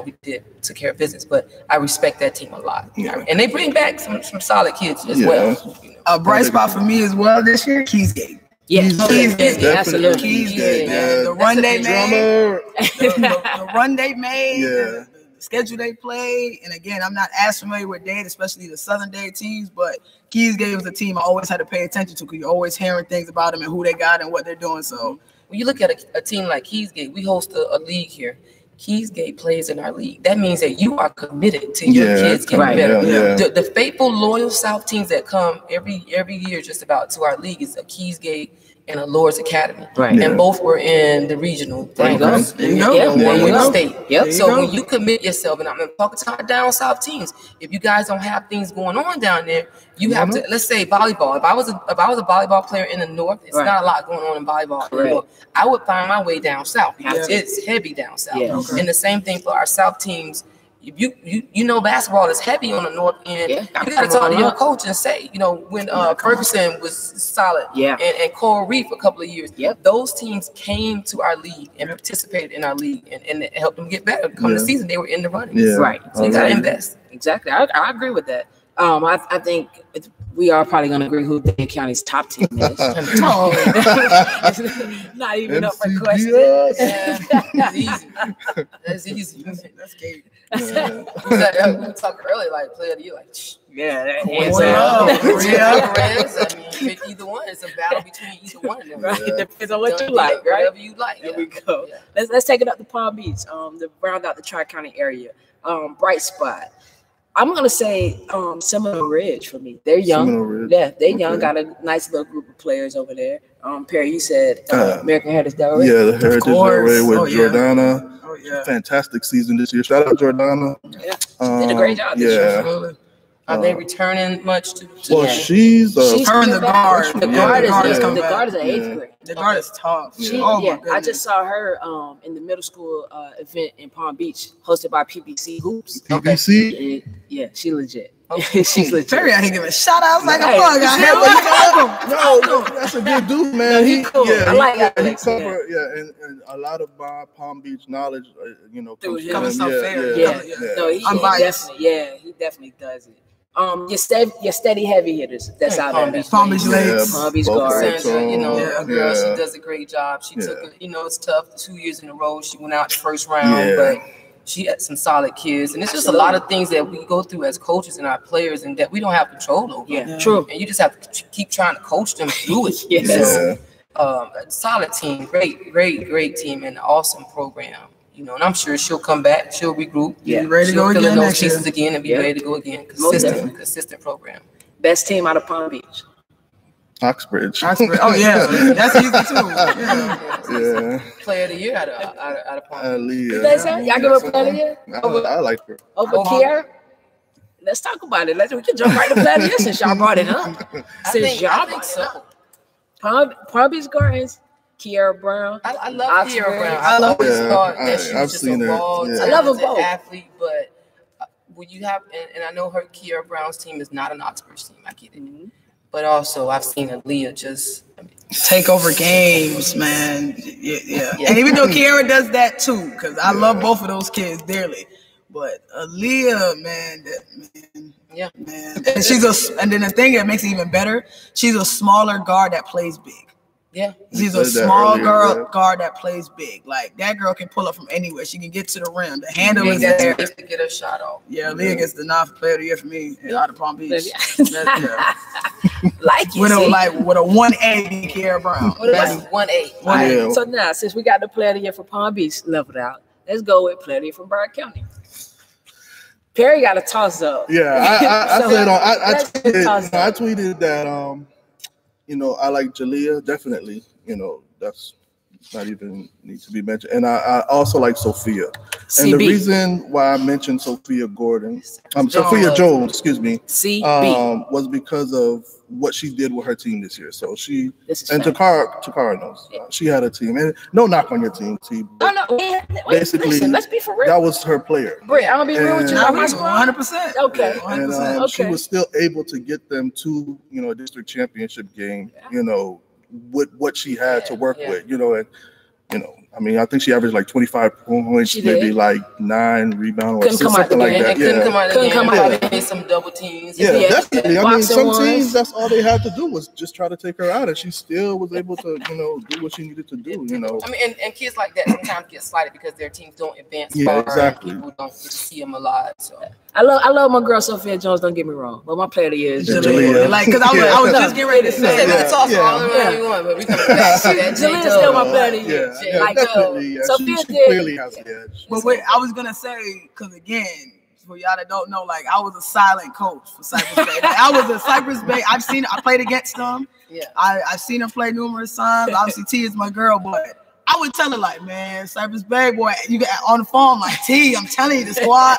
S2: we took care of business. But I respect that team a lot. Yeah. And they bring back some solid kids as well.
S4: A bright spot for me as well this year, Keysgate.
S1: Yes, Keysgate, absolutely.
S4: Keysgate, man. The run they made, the run they made, the schedule they played. And again, I'm not as familiar with Dade, especially the Southern Dade teams, but Keysgate was a team I always had to pay attention to because you're always hearing things about them and who they got and what they're doing. So
S2: when you look at a team like Keysgate, we host a league here. Keysgate plays in our league. That means that you are committed to your kids getting better. The faithful, loyal South teams that come every year just about to our league is a Keysgate and a Lord's Academy. Right. And both were in the regional. One win state. Yep. So when you commit yourself, and I'm talking to our down South teams, if you guys don't have things going on down there, you have to, let's say volleyball. If I was a volleyball player in the North, it's not a lot going on in volleyball in the North. I would find my way down South because it's heavy down South. And the same thing for our South teams. If basketball is heavy on the North end, you got to talk to your coach and say, when Ferguson was solid and Coral Reef a couple of years, those teams came to our league and participated in our league and it helped them get better. Come the season, they were in the running. Right. So you got to invest.
S1: Exactly. I agree with that. I think we are probably going to agree who Dade County's top team is. Not even up for question.
S2: That's easy. That's easy. That's game. We were talking earlier, like player of the year, like pick either one. It's a battle between either one of them.
S1: Right. Depends on what you like, right?
S2: Whatever you like.
S1: There we go. Let's take it up to Palm Beach. To round out the Tri-County area. Bright spot. I'm gonna say Seminole Ridge for me. They're young. They're young. Got a nice little group of players over there. Perry, you said American Heritage Delray.
S3: Yeah, the Heritage Delray with Jordana. Fantastic season this year. Shout out Jordana.
S1: Yeah, she did a great job this year.
S2: Are they returning much to
S3: she's
S4: turned the guard.
S1: The guard is an 8th grade.
S4: The guard is tough.
S1: I just saw her in the middle school event in Palm Beach hosted by PBC Hoops.
S3: PBC?
S1: Yeah, she legit. She's legit.
S4: Perry out here giving shout outs like a
S1: Hey,
S4: bug out here.
S3: No, that's a good dude, man.
S1: No, he cool.
S3: Yeah,
S1: I like
S3: he
S1: Alex,
S3: covered, and a lot of my Palm Beach knowledge, comes
S4: him.
S3: from
S4: So
S3: him.
S4: fair.
S1: Yeah. No, he
S4: biased.
S1: he definitely does it. Your steady heavy hitters. That's how
S2: Palm
S1: that
S2: Beach
S1: is.
S4: Palm Beach Lakes.
S1: Palm Beach
S3: both
S1: guards.
S2: Sandra, a girl,
S3: Yeah.
S2: she does a great job. She took it, it's tough. 2 years in a row, she went out the first round,
S3: Yeah.
S2: but she had some solid kids. And it's just a lot of things that we go through as coaches and our players and that we don't have control over.
S1: Yeah, true.
S2: And you just have to keep trying to coach them through it.
S1: Yes.
S2: So, a solid team, great team, and an awesome program. And I'm sure she'll come back. She'll regroup.
S1: Yeah.
S4: Ready to
S2: She'll
S4: go
S2: fill in
S4: again
S2: those
S4: next year.
S2: pieces again and be ready to go again. Consistent program.
S1: Best team out of Palm Beach.
S3: Oxbridge.
S4: Oh yeah, that's easy too. Yeah.
S2: Player of the year out of Palm Beach.
S1: You guys say? Y'all give her player of the year?
S3: I like her.
S1: Over Kiara? Let's talk about it. We can jump right to player of the year since y'all brought it up.
S2: I think so.
S1: Palm Beach Gardens, Kiara Brown.
S2: I love
S1: Oxford.
S2: Kiara Brown. I always thought that she
S3: I've
S2: was just
S3: seen
S2: a
S3: her.
S2: raw,
S3: Yeah.
S1: I love them
S2: talented
S1: both.
S2: athlete, but when you have, and I know her Kiara Brown's team is not an Oxford team. I get it, but also I've seen Aaliyah just
S4: Take over games, man. Yeah. And even though Kiara does that too, because I love both of those kids dearly, but Aaliyah, man. And and then the thing that makes it even better, she's a smaller guard that plays big.
S2: Yeah,
S4: she's a small guard that plays big. Like that girl can pull up from anywhere. She can get to the rim. The handle is there
S2: to get her shot off.
S4: Yeah, Leah gets the non player of the year for me out of Palm Beach.
S1: Like you
S4: with a 1A Kiara Brown.
S2: That's 1A.
S1: So now, since we got the player of the year for Palm Beach leveled out, let's go with player of the year from Broward County. Perry got a toss up.
S3: Yeah, I tweeted that I like Jalea, definitely. That's not even need to be mentioned. And I also like Sophia.
S1: CB.
S3: And the reason why I mentioned Sophia Jones, excuse me, was because of what she did with her team this year. So Takara knows. She had a team. And no knock on your team, T. Basically,
S1: let's be for real.
S3: That was her player.
S1: Britt, I'm gonna be real with you.
S4: 100%.
S1: Okay.
S4: 100%.
S3: And she was still able to get them to, a district championship game, with what she had to work with, I think she averaged like 25 points, maybe like 9 rebounds or something like that.
S2: Couldn't come out of the game. Some double teams.
S3: Yeah, definitely. I mean, some teams, that's all they had to do was just try to take her out, and she still was able to, do what she needed to do.
S2: I mean, and kids like that sometimes get slighted because their teams don't advance far.
S3: Yeah, exactly.
S2: People don't get to see them a lot. So
S1: I love my girl Sophia Jones. Don't get me wrong, but my player of the year is
S4: Jalea. Because I was just getting ready to say
S2: that. Toss all around you want, but we coming back to that.
S1: Jalea's still my player of the year.
S3: Definitely.
S1: Sophia
S3: she clearly has the edge.
S4: But wait, I was gonna say, because again, for y'all that don't know, I was a silent coach for Cypress Bay. I was a Cypress Bay. I played against them.
S2: Yeah,
S4: I've seen them play numerous times. Obviously, T is my girl, but I would tell her man, Cypress Bay boy, you got on the phone T. I'm telling you, the squad.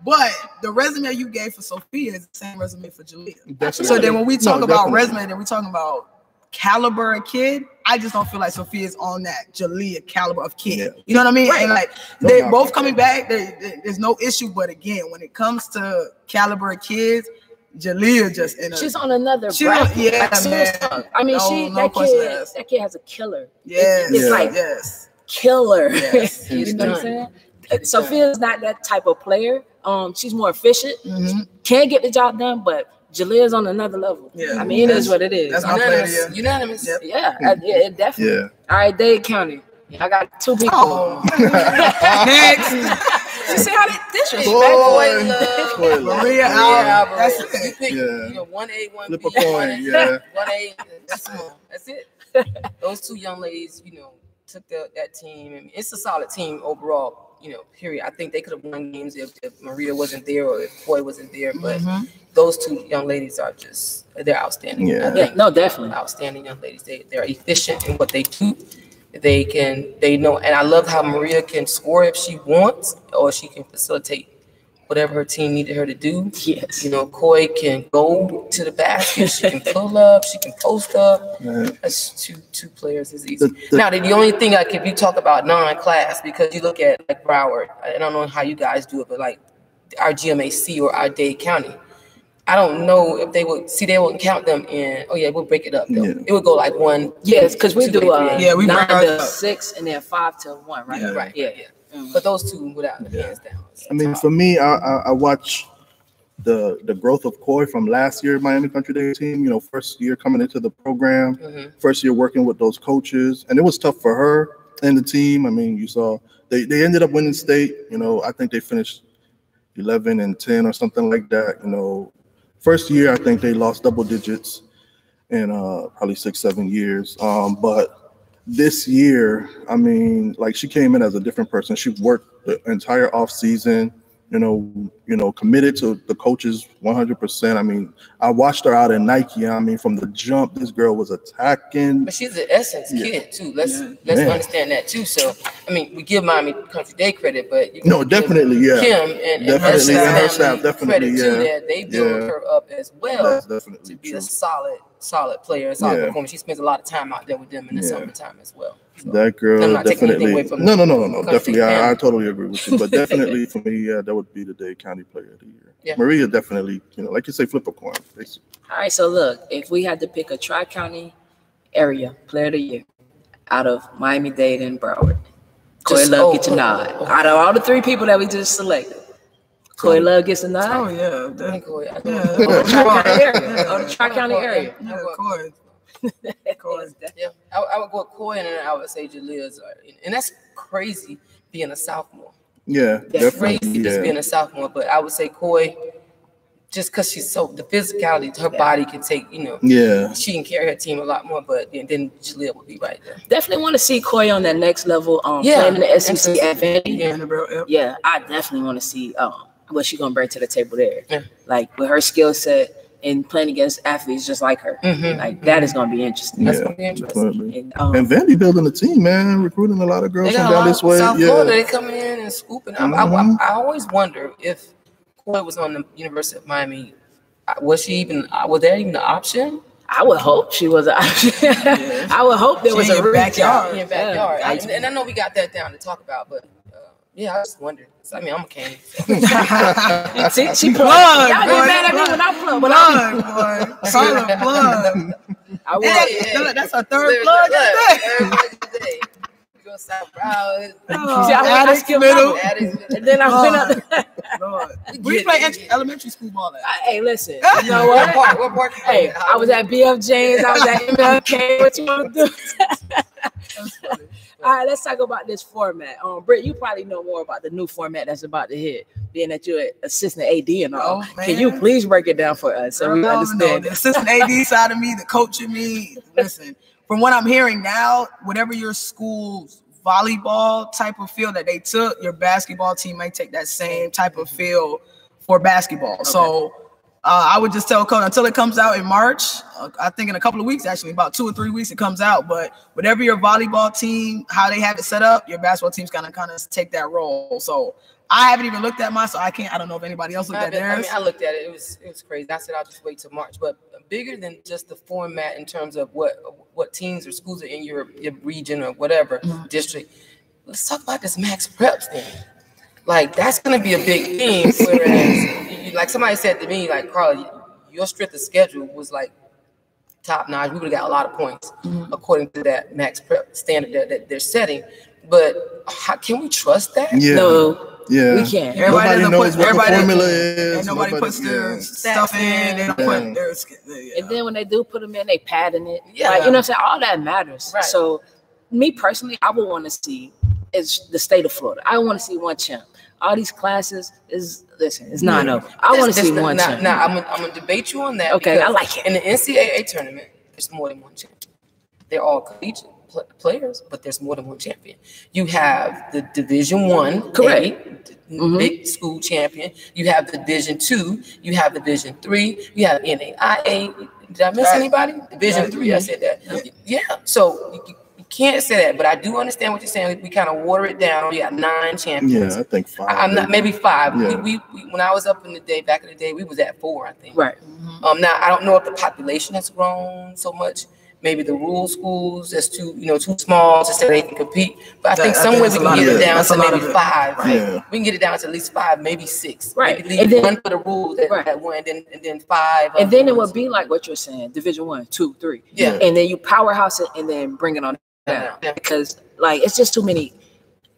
S4: But the resume you gave for Sophia is the same resume for Jalea. So then when we talk about resume, then we're talking about caliber of kid. I just don't feel like Sophia is on that Jalea caliber of kid. Yeah. You know what I mean? Right. And they're both coming back. There's no issue. But again, when it comes to caliber of kids, Jalea just
S1: she's on another bracket.
S4: Man.
S1: I mean, that kid has a killer.
S4: Yes.
S1: It's killer. Yes. You know what I'm saying? Sophia's not that type of player. She's more efficient. Can get the job done, but Jalea's on another level. Yeah, I mean, it is what it is.
S4: That's my player.
S2: Unanimous.
S4: Yep.
S1: Yeah, definitely. Yeah. All right, Dade County. I got 2 people.
S4: Next.
S1: You see how they disrespectful.
S4: Maria Albert. That's it.
S2: You pick 1A, 1B.
S3: Flip a coin. Yeah.
S2: 1A. That's it. Those 2 young ladies, took that team. I mean, it's a solid team overall. Period. I think they could have won games if Maria wasn't there or if Coy wasn't there. But those 2 young ladies they're outstanding.
S1: Yeah, no, definitely
S2: outstanding young ladies. They're efficient in what they do. They know, and I love how Maria can score if she wants, or she can facilitate whatever her team needed her to do.
S1: Yes.
S2: Coy can go to the basket. She can pull up. She can post up. That's two players is easy. Now, the only thing, if you talk about non-class, because you look at Broward, I don't know how you guys do it, but our GMAC or our Dade County, I don't know if they would see. They wouldn't count them in. Oh yeah, we'll break it up though.
S3: Yeah.
S2: It would go like 1.
S1: Yes, because we do
S4: we
S1: 9
S4: break
S1: to
S4: up.
S1: 6 and then 5 to 1, right?
S3: Yeah.
S2: Right.
S1: Yeah.
S2: But those two without the hands down.
S3: I mean, for me, I watch the growth of Coy from last year Miami Country Day team. You know, first year coming into the program, first year working with those coaches, and it was tough for her and the team. I mean, you saw they ended up winning state. You know, I think they finished 11-10 or something like that. You know, first year I think they lost double digits in probably 6-7 years. But this year, I mean, like she came in as a different person. She worked the entire off season. You know, committed to the coaches 100%. I mean, I watched her out in Nike. I mean, from the jump, this girl was attacking.
S2: But she's an Essence kid too. Let's understand that too. So I mean, we give Miami Country Day credit, but
S3: definitely, yeah.
S2: Kim and
S3: definitely,
S2: her
S3: and her staff, definitely,
S2: credit too. That they built her up as well
S3: That's definitely
S2: to be
S3: true.
S2: a solid player, a solid performer. She spends a lot of time out there with them in the summertime as well. So,
S3: that girl
S2: I'm not taking anything
S3: definitely.
S2: away from
S3: No.
S2: Country
S3: Definitely,
S2: Day.
S3: I totally agree with you. But definitely for me, that would be the Dade County Player of the Year.
S2: Yeah.
S3: Maria definitely, like you say, flip a coin. Basically.
S1: All right, so look, if we had to pick a Tri-County area player of the year out of Miami-Dade and Broward, Coy Love gets a nod. Out of all the 3 people that we just selected, Coy Love gets a nod.
S4: Oh yeah,
S1: The Tri-County area.
S4: Yeah, Coy.
S2: Yeah, I would go with Coy, and then I would say Jalil's, and that's crazy being a sophomore.
S3: Yeah,
S2: That's
S3: definitely.
S2: crazy just being a sophomore. But I would say Coy, just because she's the physicality, her body can take, she can carry her team a lot more. But then Jalil would be right there.
S1: Definitely want to see Coy on that next level. Playing in the SEC at Vandy. Yeah, I definitely want to see what she's gonna bring to the table there.
S2: Yeah.
S1: Like with her skill set and playing against athletes just like her. Like that is gonna be interesting.
S2: That's gonna be interesting.
S3: And Vandy building a team, man, recruiting a lot of girls from down this way.
S2: South Florida, they coming in and scooping. I always wonder if Coy was on the University of Miami. Was there even an option?
S1: I would hope she was an option. I would hope there was a
S2: backyard. And I know we got that down to talk about, but I just wondered. I mean, I'm a Cane. So.
S1: she plug. Y'all get mad at me when I plug.
S4: Boy. Solid plug. That's a third plug today.
S2: Go South Broward.
S1: I skipped middle. And then I went up.
S4: We play elementary school ball at.
S1: Hey, listen. You know what?
S2: What part?
S1: Hey, I was at BF James. I was at MLK. What you want to do? All right, let's talk about this format. Britt, you probably know more about the new format that's about to hit, being that you're assistant AD and all. Can you please break it down for us so we understand?
S4: The assistant AD side of me, the coach of me. Listen, from what I'm hearing now, whatever your school's volleyball type of feel that they took, your basketball team may take that same type of feel for basketball. Okay. So I would just tell coach until it comes out in March. I think in a couple of weeks, actually, about 2 or 3 weeks, it comes out. But whatever your volleyball team, how they have it set up, your basketball team's gonna kind of take that role. So I haven't even looked at mine, so I don't know if anybody else looked at theirs.
S2: I mean, I looked at it. It was crazy. I said I'll just wait till March. But bigger than just the format in terms of what teams or schools are in your region or whatever district. Let's talk about this Max Preps thing. Like that's gonna be a big thing. Whereas, like somebody said to me, like Carla, your strength of schedule was like top notch. We would have got a lot of points according to that Max Prep standard that they're setting. But how can we trust that?
S3: Yeah.
S1: No.
S3: Yeah,
S1: we can't.
S3: Nobody knows what the formula is.
S4: And nobody puts their stuff in. They don't put their.
S1: And then when they do put them in, they padding it. Yeah, like, you know what I'm saying. All that matters. Right. So, me personally, I would want to see is the state of Florida. I want to see one champ. All these classes it's 9-0. I want to see one champ.
S2: Now, I'm gonna debate you on that.
S1: Okay, I like it.
S2: In the NCAA tournament, there's more than one champion. They're all collegiate players, but there's more than one champion. You have the Division I, correct, big school champion. You have the Division II. You have Division III. You have NAIA. Did I miss anybody? Division III. I said that. Yeah. So you can't say that, but I do understand what you're saying. We kind of water it down. We got 9 champions.
S3: Yeah, I think 5.
S2: I'm not maybe 5.
S3: Yeah.
S2: We when I was up in the day, back in the day, we was at 4, I think.
S1: Right.
S2: Now I don't know if the population has grown so much. maybe the rural schools that's too small to say they can compete. But I think somewhere we can get it down to maybe 5. Right? Yeah. We can get it down to at least 5, maybe 6.
S1: Right.
S2: Maybe leave one for the rules at one, and then 5.
S1: And then it would be like what you're saying, Division 1, 2, 3.
S2: Yeah.
S1: And then you powerhouse it and then bring it on down. Yeah. Because like it's just too many.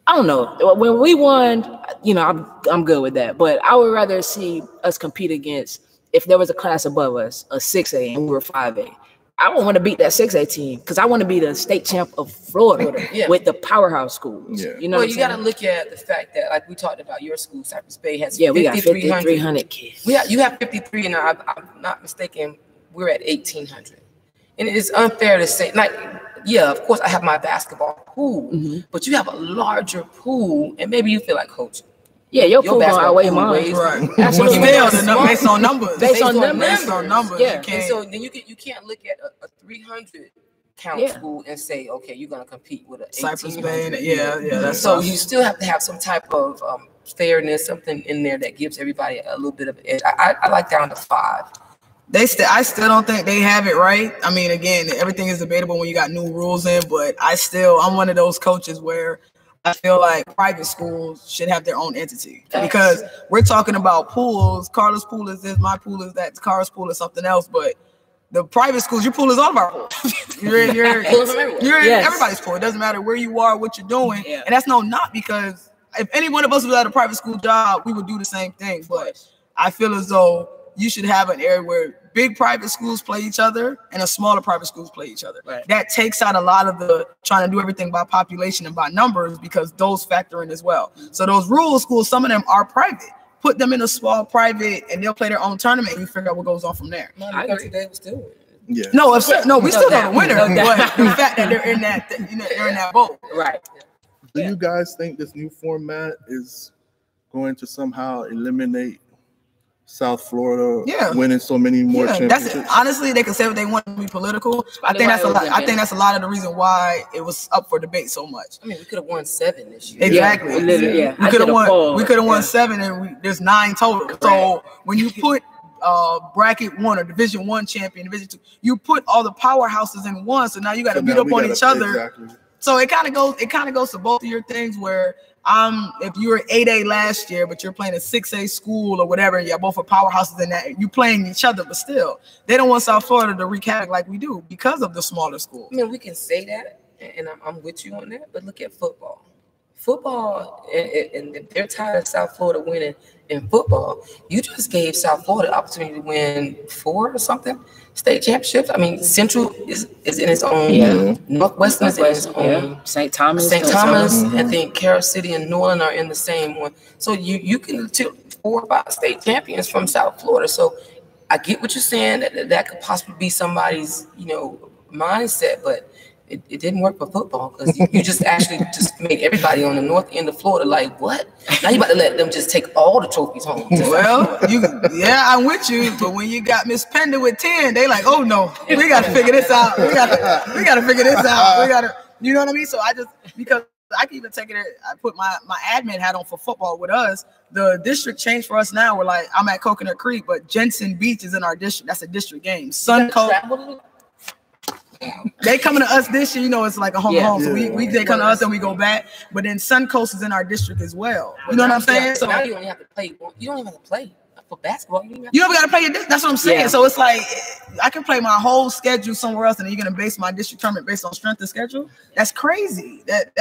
S1: I don't know. When we won, I'm good with that. But I would rather see us compete against, if there was a class above us, a 6A, and we were 5A. I don't want to beat that 6A team because I want to be the state champ of Florida with the powerhouse schools. Yeah.
S2: You got to look at the fact that, like we talked about, your school, Cypress Bay, has
S1: we got 5,300 kids.
S2: You have 53, and I'm not mistaken, we're at 1,800. And it is unfair to say, like, yeah, of course I have my basketball pool, but you have a larger pool, and maybe you feel like, Coach,
S1: yeah, your pool gonna outweigh mine.
S4: Right. Absolutely. Based on numbers.
S1: Based on numbers.
S2: Yeah. And so then you can't look at a 300 count school and say, okay, you're gonna compete with a
S4: Cypress Bay. That's
S2: so you still have to have some type of fairness, something in there that gives everybody a little bit of an edge. I like down to 5.
S4: I still don't think they have it right. I mean, again, everything is debatable when you got new rules in, but I'm one of those coaches where I feel like private schools should have their own entity because we're talking about pools. Carla's pool is this, my pool is that, Carla's pool is something else. But the private schools, your pool is all of our pools. you're in everybody's pool. It doesn't matter where you are, what you're doing. Yeah. And that's not because if any one of us was at a private school job, we would do the same thing. But I feel as though you should have an area where big private schools play each other and a smaller private schools play each other. Right. That takes out a lot of the trying to do everything by population and by numbers because those factor in as well. So those rural schools, some of them are private. Put them in a small private and they'll play their own tournament and you figure out what goes on from there.
S2: I agree. They still win.
S3: Yeah.
S4: We still got a winner, but the fact that they're in that, they're in that boat.
S1: Right.
S3: Do you guys think this new format is going to somehow eliminate South Florida winning so many more championships?
S4: Honestly, they can say what they want to be political. I think that's a lot of the reason why it was up for debate so much.
S2: I mean, we could have won 7 this year.
S4: Exactly. We could have won 7, and there's 9 total. So when you put bracket 1 or Division 1 champion, Division 2, you put all the powerhouses in one. So now you got to beat up on each other. Exactly. So it kind of goes to both of your things where if you were 8A last year, but you're playing a 6A school or whatever, and you're both are powerhouses in that, you playing each other, but still, they don't want South Florida to wreak havoc like we do because of the smaller schools.
S2: I mean, we can say that, and I'm with you on that, but look at football. Football, and if they're tired of South Florida winning in football, you just gave South Florida the opportunity to win 4 or something state championships. I mean, Central is in its own. Yeah. Northwestern is in its own.
S1: Yeah. St. Thomas.
S2: I think Carol City and Norland are in the same one. So you can tilt 4 or 5 state champions from South Florida. So I get what you're saying, that could possibly be somebody's mindset, but it didn't work for football because you just actually just made everybody on the north end of Florida like, what? Now you about to let them just take all the trophies home.
S4: Well, I'm with you, but when you got Miss Pender with 10, they like, oh no, we got to figure this out. We got to figure this out. You know what I mean? So because I can even take it. I put my admin hat on for football with us. The district changed for us now. We're like, I'm at Coconut Creek, but Jensen Beach is in our district. That's a district game. Suncoast. They coming to us this year, it's like a home. So they come to us and we go back. But then Suncoast is in our district as well. You know what I'm saying?
S2: So now you only have to play. You don't even have to play for basketball. You
S4: don't got to play. That's what I'm saying. Yeah. So it's like I can play my whole schedule somewhere else, and then you're gonna base my district tournament based on strength of schedule. That's crazy. That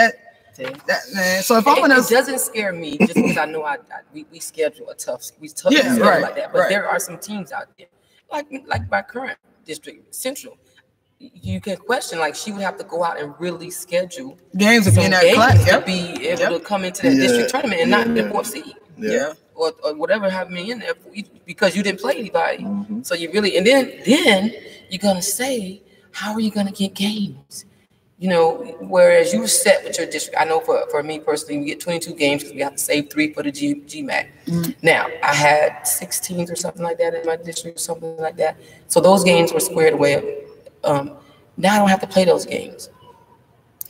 S4: man. So if I'm gonna,
S2: it doesn't scare me just because I know we schedule a tough schedule like that. But there are some teams out there like my current district, Central. You can question, like, she would have to go out and really schedule
S4: games to be in that class,
S2: to be able to come into that district tournament and not the 4th seed. Yeah. Or whatever have me in there because you didn't play anybody. Mm-hmm. So you really, and then you're going to say, how are you going to get games? Whereas you were set with your district. I know for me personally, we get 22 games because we have to save 3 for the GMAC. Mm-hmm. Now, I had 16 or something like that in my district, something like that. So those games were squared away. Now I don't have to play those games.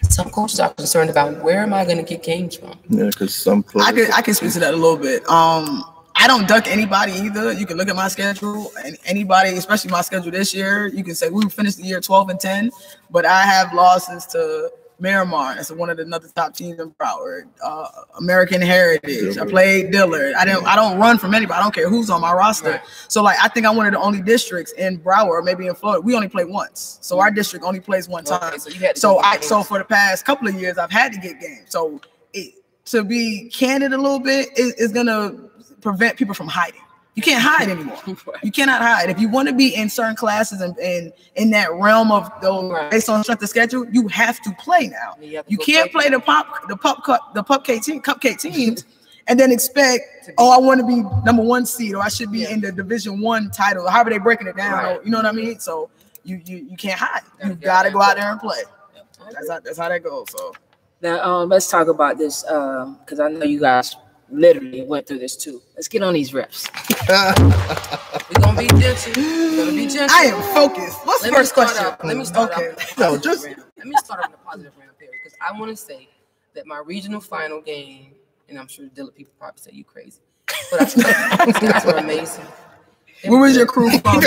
S2: Some coaches are concerned about where am I going to get games from?
S3: Yeah, because some players.
S4: I can speak to that a little bit. I don't duck anybody either. You can look at my schedule, and anybody, especially my schedule this year, you can say we finished the year 12-10, but I have losses to Miramar. That's one of another top teams in Broward. American Heritage. I played Dillard. I don't run from anybody. I don't care who's on my roster. Right. So like I think I'm one of the only districts in Broward, or maybe in Florida. We only play once. So our district only plays one time. So for the past couple of years I've had to get games. So to be candid a little bit is gonna prevent people from hiding. You can't hide anymore. You cannot hide. If you want to be in certain classes and in that realm of those based on strength of schedule, you have to play now. You can't play the cupcake teams and then expect, I want to be number 1 seed, or I should be in the Division 1 title, or however they're breaking it down. Or, you know what I mean? So you can't hide. You gotta go out there and play. That's how that goes. So
S1: now let's talk about this because I know you guys literally went through this too. Let's get on these reps.
S2: We're gonna be gentle.
S4: I am focused. What's the first question?
S2: Let me start off. Let me start off with a positive round there, because I want to say that my regional final game, and I'm sure Dilla people probably say you crazy, but I thought these guys were amazing.
S4: Where was your crew from?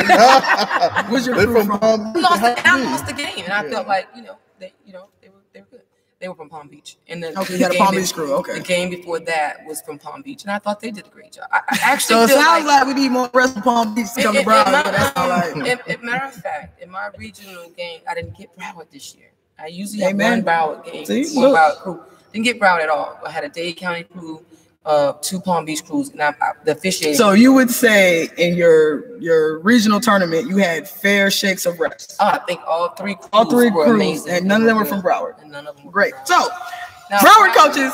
S4: Where's your crew from?
S2: I lost the game, and I felt like they were good. They were from Palm Beach. And
S4: you had a Palm Beach crew. Okay.
S2: The game before that was from Palm Beach, and I thought they did a great job. I actually
S4: so it sounds like we need more rest of Palm Beach to come to Broward.
S2: Matter of fact, in my regional game, I didn't get Broward this year. I usually have one Broward game, one Broward crew. Didn't get Broward at all. I had a Dade County crew, 2 Palm Beach crews, and the officiating.
S4: So you would say in your regional tournament, you had fair shakes of reps.
S2: I think all three crews, amazing.
S4: And none of them were from Broward.
S2: And none of them were
S4: great. So now, Broward coaches,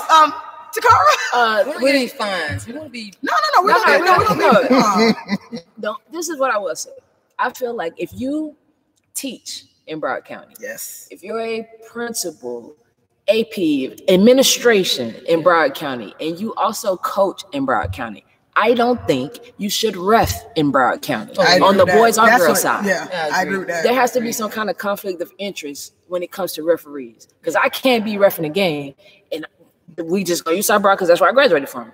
S4: Takara.
S2: We need fines. We don't be.
S4: No. We don't.
S1: This is what I will say. I feel like if you teach in Broward County,
S4: yes,
S1: if you're a principal, AP, administration in Broward County, and you also coach in Broward County, I don't think you should ref in Broward County on the boys or girls side.
S4: Yeah, I agree with that.
S1: There has to be some kind of conflict of interest when it comes to referees, because I can't be reffing a game and we just go, you saw Broward because that's where I graduated from.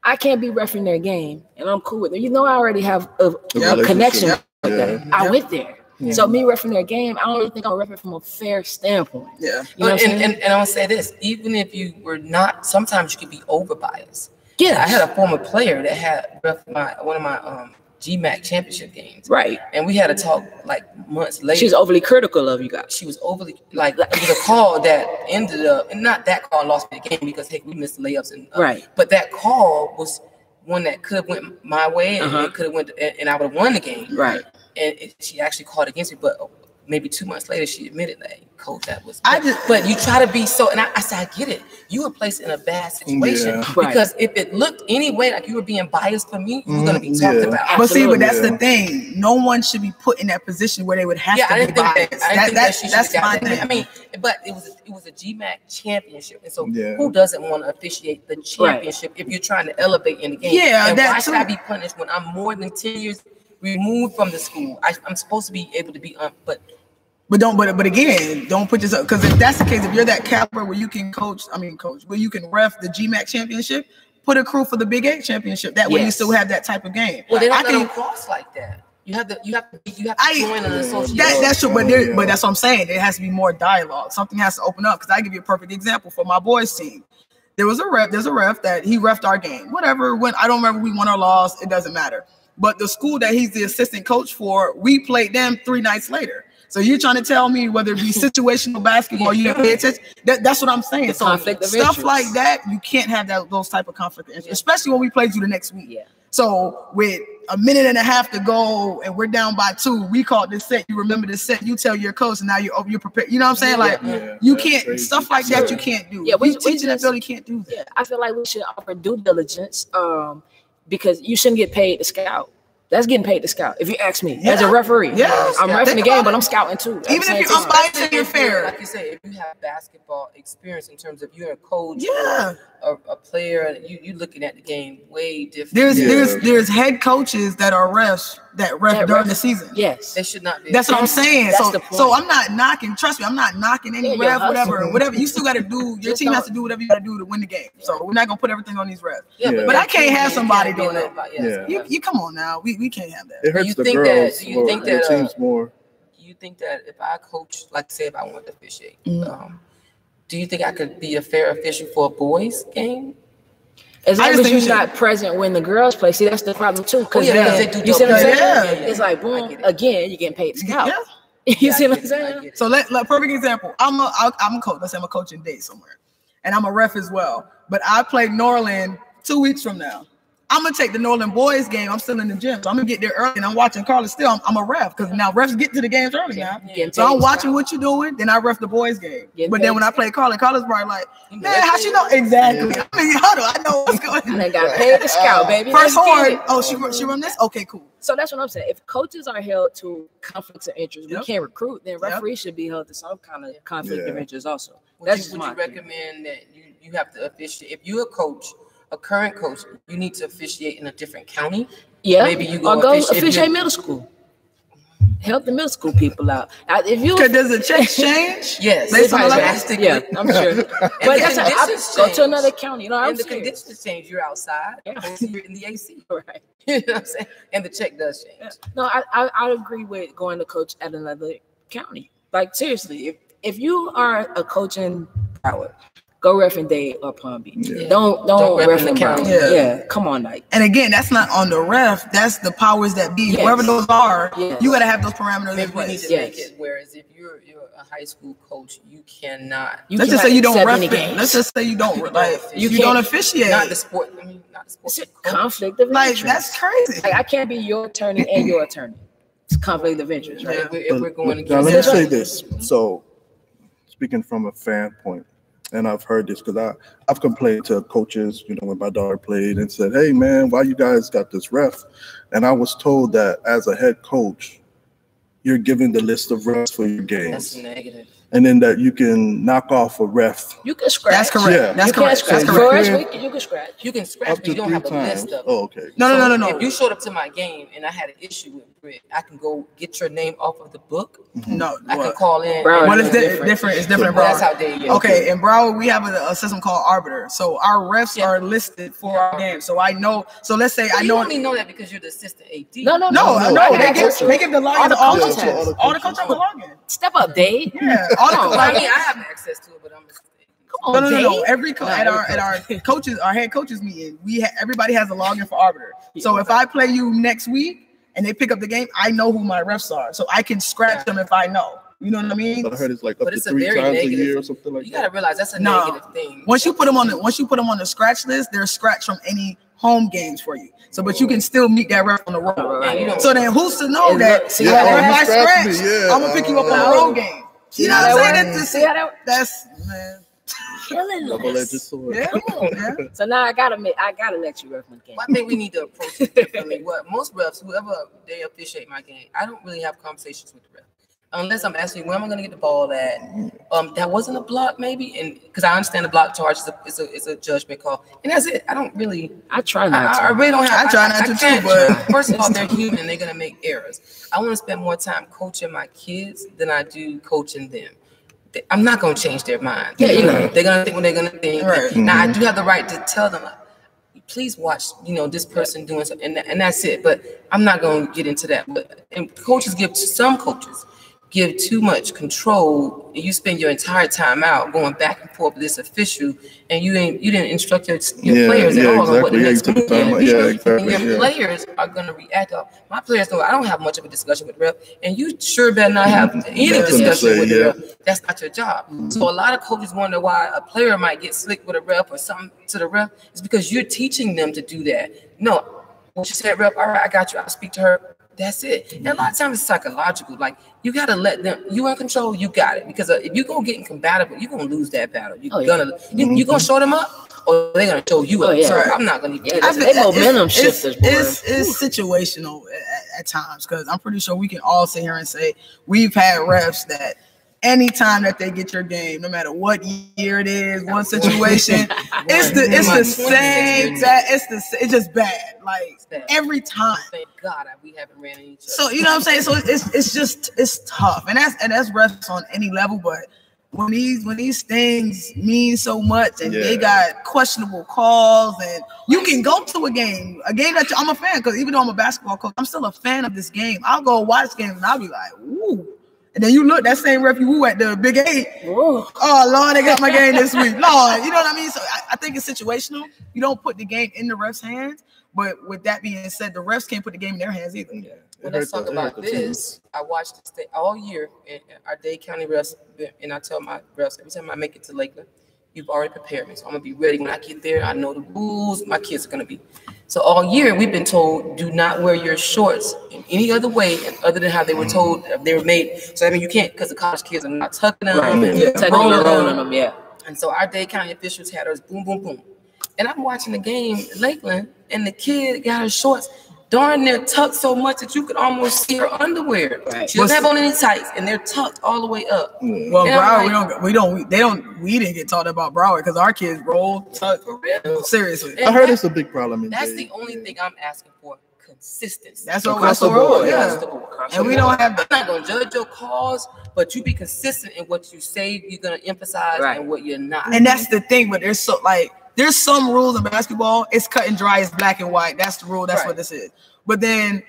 S1: I can't be reffing their game and I'm cool with it. I already have a connection with them. I went there. Yeah. So me refereeing their game, I don't really think I'm refereeing from a fair standpoint.
S4: Yeah.
S2: You know and I want to say this, even if you were not, sometimes you could be over biased. Yeah. I had a former player that had ref one of my GMAC championship games.
S1: Right.
S2: And we had a talk like months later.
S1: She was overly critical of you guys.
S2: She was overly it was a call that ended up, and not that call lost me the game because we missed the layups and
S1: right.
S2: But that call was one that could have went my way and it could have went and I would have won the game.
S1: Right.
S2: And she actually called against me, but maybe 2 months later she admitted that, coach, that was. But you try to be so, and I said, I get it. You were placed in a bad situation because if it looked any way like you were being biased for me, you were going to be talked about.
S4: But see, that's the thing. No one should be put in that position where they would have to be biased. That's my thing.
S2: I mean, but it was a GMAC championship, and so who doesn't want to officiate the championship if you're trying to elevate in the game?
S4: Yeah,
S2: and why should I be punished when I'm more than 10 years removed from the school? I'm supposed to be able to be but again, don't put yourself, because if that's the case, if you're that caliber where you can where you can ref the GMAC championship, put a crew for the Big 8 championship. That way you still have that type of game. Well, they don't let them cross like that. You have to join an association.
S4: That's true, but that's what I'm saying. There has to be more dialogue. Something has to open up. Because I give you a perfect example for my boys team. There's a ref that he refed our game. Whatever, I don't remember if we won or lost, it doesn't matter. But the school that he's the assistant coach for, we played them 3 nights later. So you're trying to tell me whether it be situational basketball, you didn't pay attention. That's what I'm saying. So stuff like that, you can't have those type of conflict of interest, especially when we played you the next week.
S1: Yeah.
S4: So with a minute and a half to go and we're down by 2, we called this set. You remember this set. You tell your coach, and now you're prepared. You know what I'm saying? You can't stuff like that. You can't do.
S1: Yeah, we
S4: teaching ability can't do that.
S1: Yeah, I feel like we should offer due diligence, because you shouldn't get paid to scout. That's getting paid to scout. If you ask me, as a referee, I'm reffing the game, but I'm scouting too.
S4: Even if you're unbiased and you're fair.
S2: Like you say, if you have basketball experience in terms of you're a coach, a player, you looking at the game way different.
S4: There's head coaches that are refs that ref during the season.
S1: Yes,
S2: they should not be.
S4: That's what I'm saying.
S1: That's
S4: so I'm not knocking. Trust me, I'm not knocking any ref. Whatever. You still got to do. Your team has to do whatever you got to do to win the game. So we're not gonna put everything on these refs. But I can't have somebody doing that. You come on now. We can't have that.
S3: It hurts the girls.
S2: Do you think that
S3: teams more?
S2: Do you think that if I coach, like say if I want to officiate, do you think I could be a fair official for a boys game?
S1: As long as you're not present when the girls play. See, that's the problem too. Because
S2: they do.
S1: You see what I'm saying? It's like boom. Again, you're getting paid to scout. You see what I'm saying?
S4: So let perfect example. I'm a coach. Let's say I'm a coach in Dade somewhere, and I'm a ref as well. But I play Norland 2 weeks from now. I'm gonna take the Norland boys game. I'm still in the gym, so I'm gonna get there early, and I'm watching Carla still. I'm a ref because now refs get to the games early now. So I'm watching what you're doing. Then I ref the boys game. But then when I play Carla's probably like, man, how she know exactly? I mean, I know what's going on.
S1: They got paid to scout, baby.
S4: First horn. Oh, she run this. Okay, cool.
S1: So that's what I'm saying. If coaches are held to conflicts of interest, we can't recruit. Then referees should be held to some kind of conflict of interest also.
S2: Would you recommend that you have to officiate if you're a coach? A current coach, you need to officiate in a different county.
S1: Yeah,
S2: maybe you
S1: go officiate middle school. Help the middle school people out. If you
S4: does the checks change?
S2: Yes,
S1: yeah, I'm sure. But that's go to another county. You know,
S2: and the conditions change. You're outside. You're in the AC,
S1: right?
S2: You know what I'm saying? And the check does change.
S1: Yeah. No, I agree with going to coach at another county. Like seriously, if you are a coach in Broward, go ref in Dade or Palm Beach. Yeah. Don't ref in the county. Yeah, come on, like.
S4: And again, that's not on the ref. That's the powers that be. Yes. Whoever those are, you got to have those parameters in place.
S2: We need to make it. Whereas if you're a high school coach, you cannot.
S4: Let's just say you don't ref. Let's just say you don't like. You don't officiate.
S2: Not the sport. I mean, not the sport.
S1: It's a conflict of interest.
S4: Like that's crazy.
S1: Like I can't be your attorney and your attorney. It's conflict of interest, right?
S2: If we're going to
S3: now, let me say this. So, speaking from a fan point. And I've heard this because I've complained to coaches, when my daughter played and said, hey, man, why you guys got this ref? And I was told that as a head coach, you're given the list of refs for your games.
S2: That's negative.
S3: And then that you can knock off a ref.
S1: You can scratch.
S4: That's correct.
S3: Yeah.
S4: That's correct.
S1: That's correct. You can scratch.
S2: You can scratch, but you don't have a list of them.
S3: Oh, okay.
S4: No.
S2: If you showed up to my game and I had an issue with Britt, I can go get your name off of the book.
S4: Mm-hmm. No.
S2: I can call in.
S4: Well, it's different. It's different in Broward.
S2: That's how they get.
S4: Okay, in Broward, we have a system called Arbiter. So our refs are listed for our game. So I know. So let's say I know.
S2: You only know that because you're the assistant AD.
S1: No.
S4: They give the login to all coaches. All the coaches have a login.
S1: Step up, Dave.
S4: Yeah. All the
S2: coaches. I have access to it, but I'm
S4: No. Every at our coaches, our head coaches meeting, everybody has a login for Arbiter. So if I play you next week and they pick up the game, I know who my refs are, so I can scratch them if I know. You know what I mean?
S3: But I heard it's like up to 3 times a year or something like that.
S2: You gotta realize that's a negative thing.
S4: Once you put them on the scratch list, they're scratched from any home games for you. So, but you can still meet that ref on the road. Right. So then, who's to know that? If I scratch, I'm gonna pick you up on the road game. You know what I'm saying? That's man.
S1: Killing us.
S4: Yeah.
S1: So now I gotta let you ref my game.
S2: I think we need to approach it differently. Most refs, whoever they officiate my game, I don't really have conversations with the ref. Unless I'm asking where am I going to get the ball at? That wasn't a block, maybe, and because I understand the block charge is a judgment call, and that's it. I don't really.
S1: I try not to.
S2: I really don't have.
S4: I try not to too, but
S2: first of all, they're human and they're going to make errors. I want to spend more time coaching my kids than I do coaching them. I'm not going to change their mind. They're going to think what they're going to think. Right. Now I do have the right to tell them, please watch, this person doing something, and that's it. But I'm not going to get into that. But and some coaches give too much control, and you spend your entire time out going back and forth with this official, and you didn't instruct your players at all on what the next move is. And your players are going to react. My players know I don't have much of a discussion with the ref, and you sure better not have any discussion with the ref. That's not your job. So a lot of coaches wonder why a player might get slick with a ref or something to the ref. It's because you're teaching them to do that. No, when she said, ref, all right, I got you. I'll speak to her. That's it. And a lot of times it's psychological. Like you got to let them. You in control. You got it. Because if you go getting compatible, you're gonna lose that battle. You're gonna show them up, or they're gonna show you up. So I'm not gonna.
S1: They momentum shifters.
S4: It's situational at times because I'm pretty sure we can all sit here and say we've had refs that anytime that they get your game, no matter what year it is, one situation, it's the same. It's just bad. Like every time.
S2: Thank God we haven't ran into each other.
S4: So you know what I'm saying. So it's tough, and that's refs on any level. But when these things mean so much, and they got questionable calls, and you can go to a game that I'm a fan, because even though I'm a basketball coach, I'm still a fan of this game. I'll go watch games and I'll be like, ooh. And then you look, that same ref you woo at the Big 8. Whoa. Oh, Lord, they got my game this week. Lord, you know what I mean? So I think it's situational. You don't put the game in the ref's hands. But with that being said, the refs can't put the game in their hands either.
S2: Yeah. Well, let's talk about this. I watched this all year, and our Dade County refs, and I tell my refs, every time I make it to Lakeland, you've already prepared me. So I'm going to be ready when I get there. I know the rules. My kids are going to be. So all year we've been told, do not wear your shorts in any other way other than how they were told they were made. So I mean, you can't, because the college kids are not tucking them and rolling them. Yeah. And so our Dade County officials had us boom, boom, boom. And I'm watching the game in Lakeland, and the kid got her shorts darn near tucked so much that you could almost see her underwear. Right. She doesn't have on any tights, and they're tucked all the way up.
S4: Well, Broward, we didn't get taught about Broward because our kids roll tuck for real. Seriously,
S3: I heard it's a big problem.
S2: That's the only thing I'm asking for. Consistency.
S4: That's across the board. Yeah. And we don't have.
S2: I'm not gonna judge your cause, but you be consistent in what you say you're gonna emphasize and what you're not.
S4: And that's the thing. But there's some rules in basketball. It's cut and dry. It's black and white. That's the rule. That's what this is. But then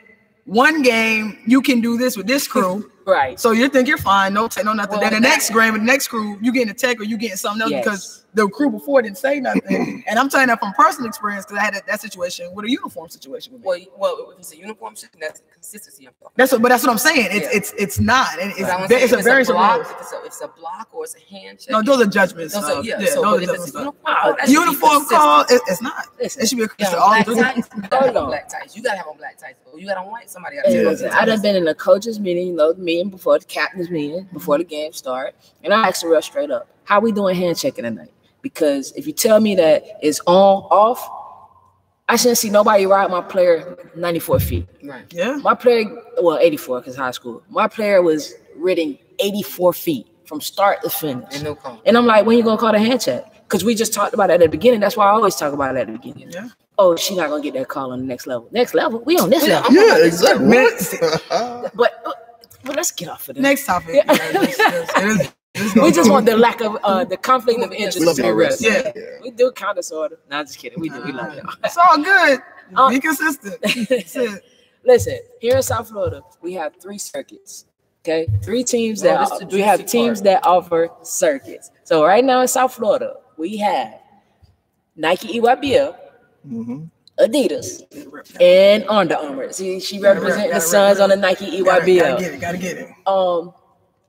S4: one game you can do this with this crew.
S1: Right.
S4: So you think you're fine. No nothing. Well, then the next game with the next crew, you getting a tech or you getting something else because the crew before didn't say nothing. And I'm telling that from personal experience because I had that situation with a uniform situation with me.
S2: Well, if it's a uniform situation, that's consistency.
S4: That's what I'm saying. It's not. And it's a very
S2: block. If it's a block or it's a handshake.
S4: No, those are judgments.
S2: So if it's a
S4: uniform call, it's not. It should be a
S2: black tights. You gotta have on black tights. You gotta have on black tights. You got on white. Somebody got to.
S1: I done been in a coaches meeting, meeting before the captain's meeting, before the game start, and I asked the ref straight up, "How we doing hand checking tonight?" Because if you tell me that it's off, I shouldn't see nobody ride my player 94 feet.
S2: Right.
S4: Yeah.
S1: My player, 84 because high school. My player was ridden 84 feet from start to finish.
S2: And no call.
S1: And I'm like, when you gonna call the hand check? Because we just talked about it at the beginning. That's why I always talk about it at the beginning.
S4: Yeah.
S1: Oh, she not gonna get that call on the next level. Next level? We on this level.
S3: Yeah, exactly.
S1: But let's get off of this.
S4: Next topic.
S1: We just want the lack of the conflict of interest.
S4: Yeah.
S1: We do kind of sort of. No, I'm just kidding. We do. We love y'all.
S4: It's all good. Be consistent.
S1: Listen, here in South Florida, we have 3 circuits. Okay, 3 teams that offer circuits. So right now in South Florida, we have Nike EYBL, Adidas, and Under Armour. See, she representing the Suns on the Nike EYBL.
S4: Gotta get it.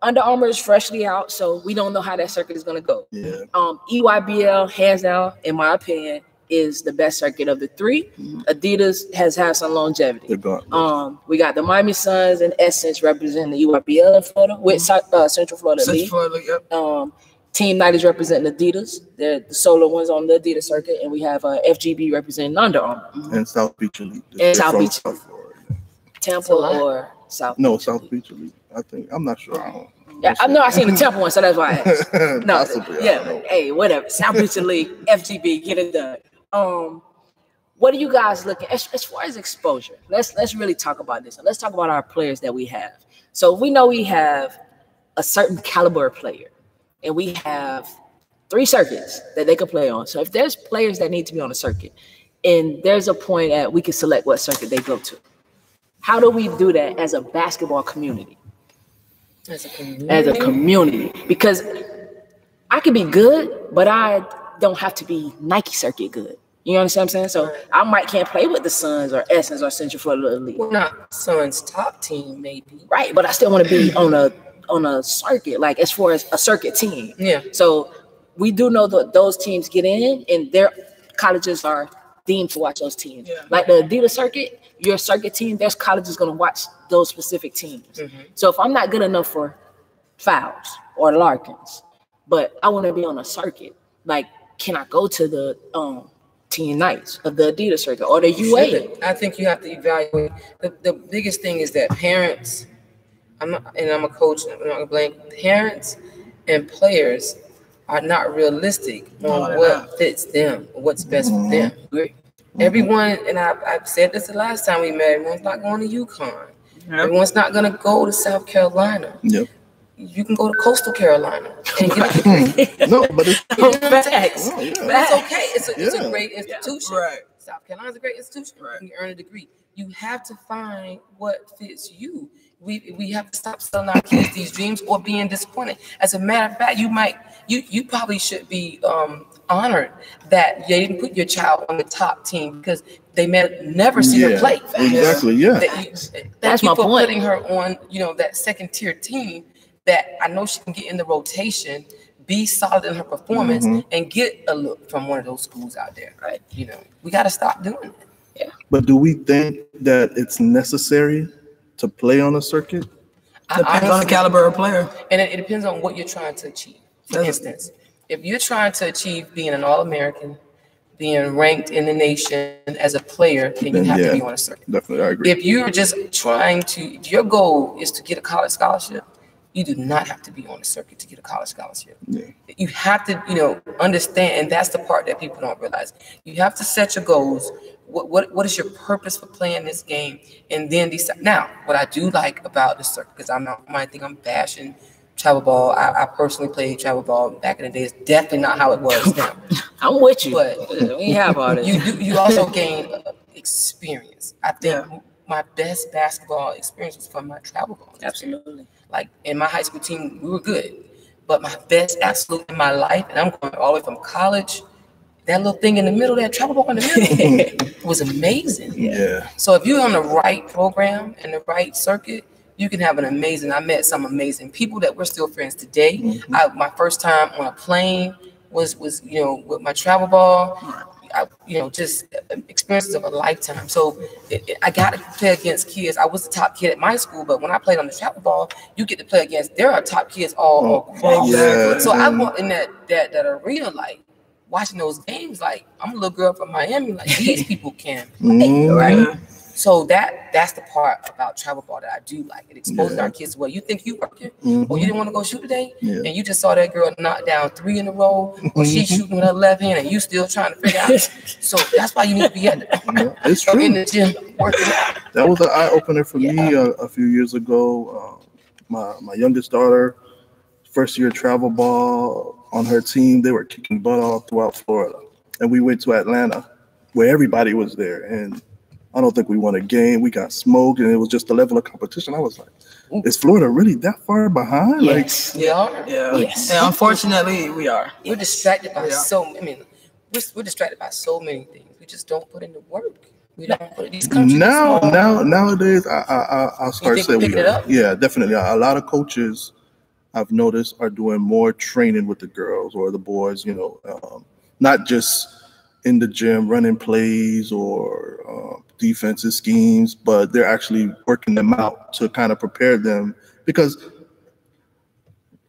S1: Under Armour is freshly out, so we don't know how that circuit is going to go.
S3: Yeah.
S1: EYBL, hands down, in my opinion, is the best circuit of the 3. Adidas has had some longevity. We got the Miami Suns and Essence representing the EYBL in Florida with Central Florida League. Team Night is representing Adidas. They're the solo ones on the Adidas circuit, and we have FGB representing Under Armour.
S3: And South Beach Elite.
S1: And South Beach. Temple or South?
S3: No, South Beach Elite. I think. I'm not sure.
S1: I seen the Temple one, so that's why I asked. No, possibly, hey, whatever. South Beach Elite, FGB, get it done. What are you guys looking as far as exposure? Let's really talk about this, and let's talk about our players that we have. So we know we have a certain caliber player, and we have 3 circuits that they can play on. So if there's players that need to be on a circuit, and there's a point at we can select what circuit they go to. How do we do that as a basketball community? As a community, because I could be good, but I don't have to be Nike circuit good. You understand what I'm saying? So I can't play with the Suns or Essence or Central Florida Elite.
S2: Well, not Suns top team, maybe.
S1: Right, but I still want to be on a circuit, like as far as a circuit team.
S2: Yeah.
S1: So we do know that those teams get in, and their colleges are deemed to watch those teams. Yeah. Like the Adidas circuit, your circuit team, there's colleges going to watch those specific teams. So if I'm not good enough for Fouls or Larkins, but I want to be on a circuit, like, can I go to the Team Nights of the Adidas circuit or the UA?
S2: I think you have to evaluate. The biggest thing is that parents I'm a coach. I'm not gonna blame parents and players are not realistic on what fits them, what's best for them. Everyone, and I've said this the last time we met. Everyone's not going to UConn. Everyone's not going to go to South Carolina. You can go to Coastal Carolina and get a degree.
S3: No, but it's
S2: facts. But it's okay. It's a great institution.
S4: Right.
S2: South Carolina's a great institution. You can earn a degree. You have to find what fits you. We have to stop selling our kids these dreams or being disappointed. As a matter of fact, you probably should be honored that they didn't put your child on the top team because they may never see her play.
S3: Exactly. Yeah.
S2: That's my point. Putting her on, that second tier team that I know she can get in the rotation, be solid in her performance, and get a look from one of those schools out there. Right. We got to stop doing it. Yeah.
S3: But do we think that it's necessary to play on a circuit?
S4: Depends on the caliber of player.
S2: And it depends on what you're trying to achieve. For instance, if you're trying to achieve being an All-American, being ranked in the nation as a player, then you have to be on a circuit.
S3: Definitely, I agree.
S2: If you're just trying to, if your goal is to get a college scholarship, you do not have to be on the circuit to get a college scholarship. You have to, understand, and that's the part that people don't realize. You have to set your goals. What is your purpose for playing this game, and then decide. Now, what I do like about the circuit, because I might think I'm bashing travel ball. I personally played travel ball back in the day. It's definitely not how it was now.
S1: I'm with you,
S2: but
S1: we have all this.
S2: You also gain experience. I think my best basketball experience was from my travel ball.
S1: Absolutely.
S2: Like in my high school team, we were good, but my best absolute in my life, and I'm going all the way from college. That little thing in the middle, that travel ball in the middle, was amazing.
S3: Yeah.
S2: So if you're on the right program and the right circuit, you can have an amazing. I met some amazing people that we're still friends today. My first time on a plane was with my travel ball. Just experiences of a lifetime. So I got to play against kids. I was the top kid at my school, but when I played on the travel ball, you get to play against. There are top kids all across. So I walked in that arena like watching those games. Like I'm a little girl from Miami. Like these people can play, right? So that's the part about travel ball that I do like. It exposes our kids to what you think you working, or you didn't want to go shoot today, and you just saw that girl knock down 3 in a row, or she's shooting with her left hand, and you still trying to figure out. So that's why you need to be at
S3: it's true.
S2: In the gym working out.
S3: That was an eye opener for me a few years ago. My youngest daughter, first year travel ball on her team, they were kicking butt all throughout Florida, and we went to Atlanta, where everybody was there, and I don't think we won a game. We got smoked, and it was just the level of competition. I was like, is Florida really that far behind?
S2: Yes, we are.
S4: Yes. Yeah, unfortunately, we are.
S2: We're distracted by we're distracted by so many things. We just don't put in the work. We don't put these countries.
S3: Nowadays, I'll start saying we are. Yeah, definitely. A lot of coaches I've noticed are doing more training with the girls or the boys, not just in the gym running plays or defensive schemes, but they're actually working them out to kind of prepare them, because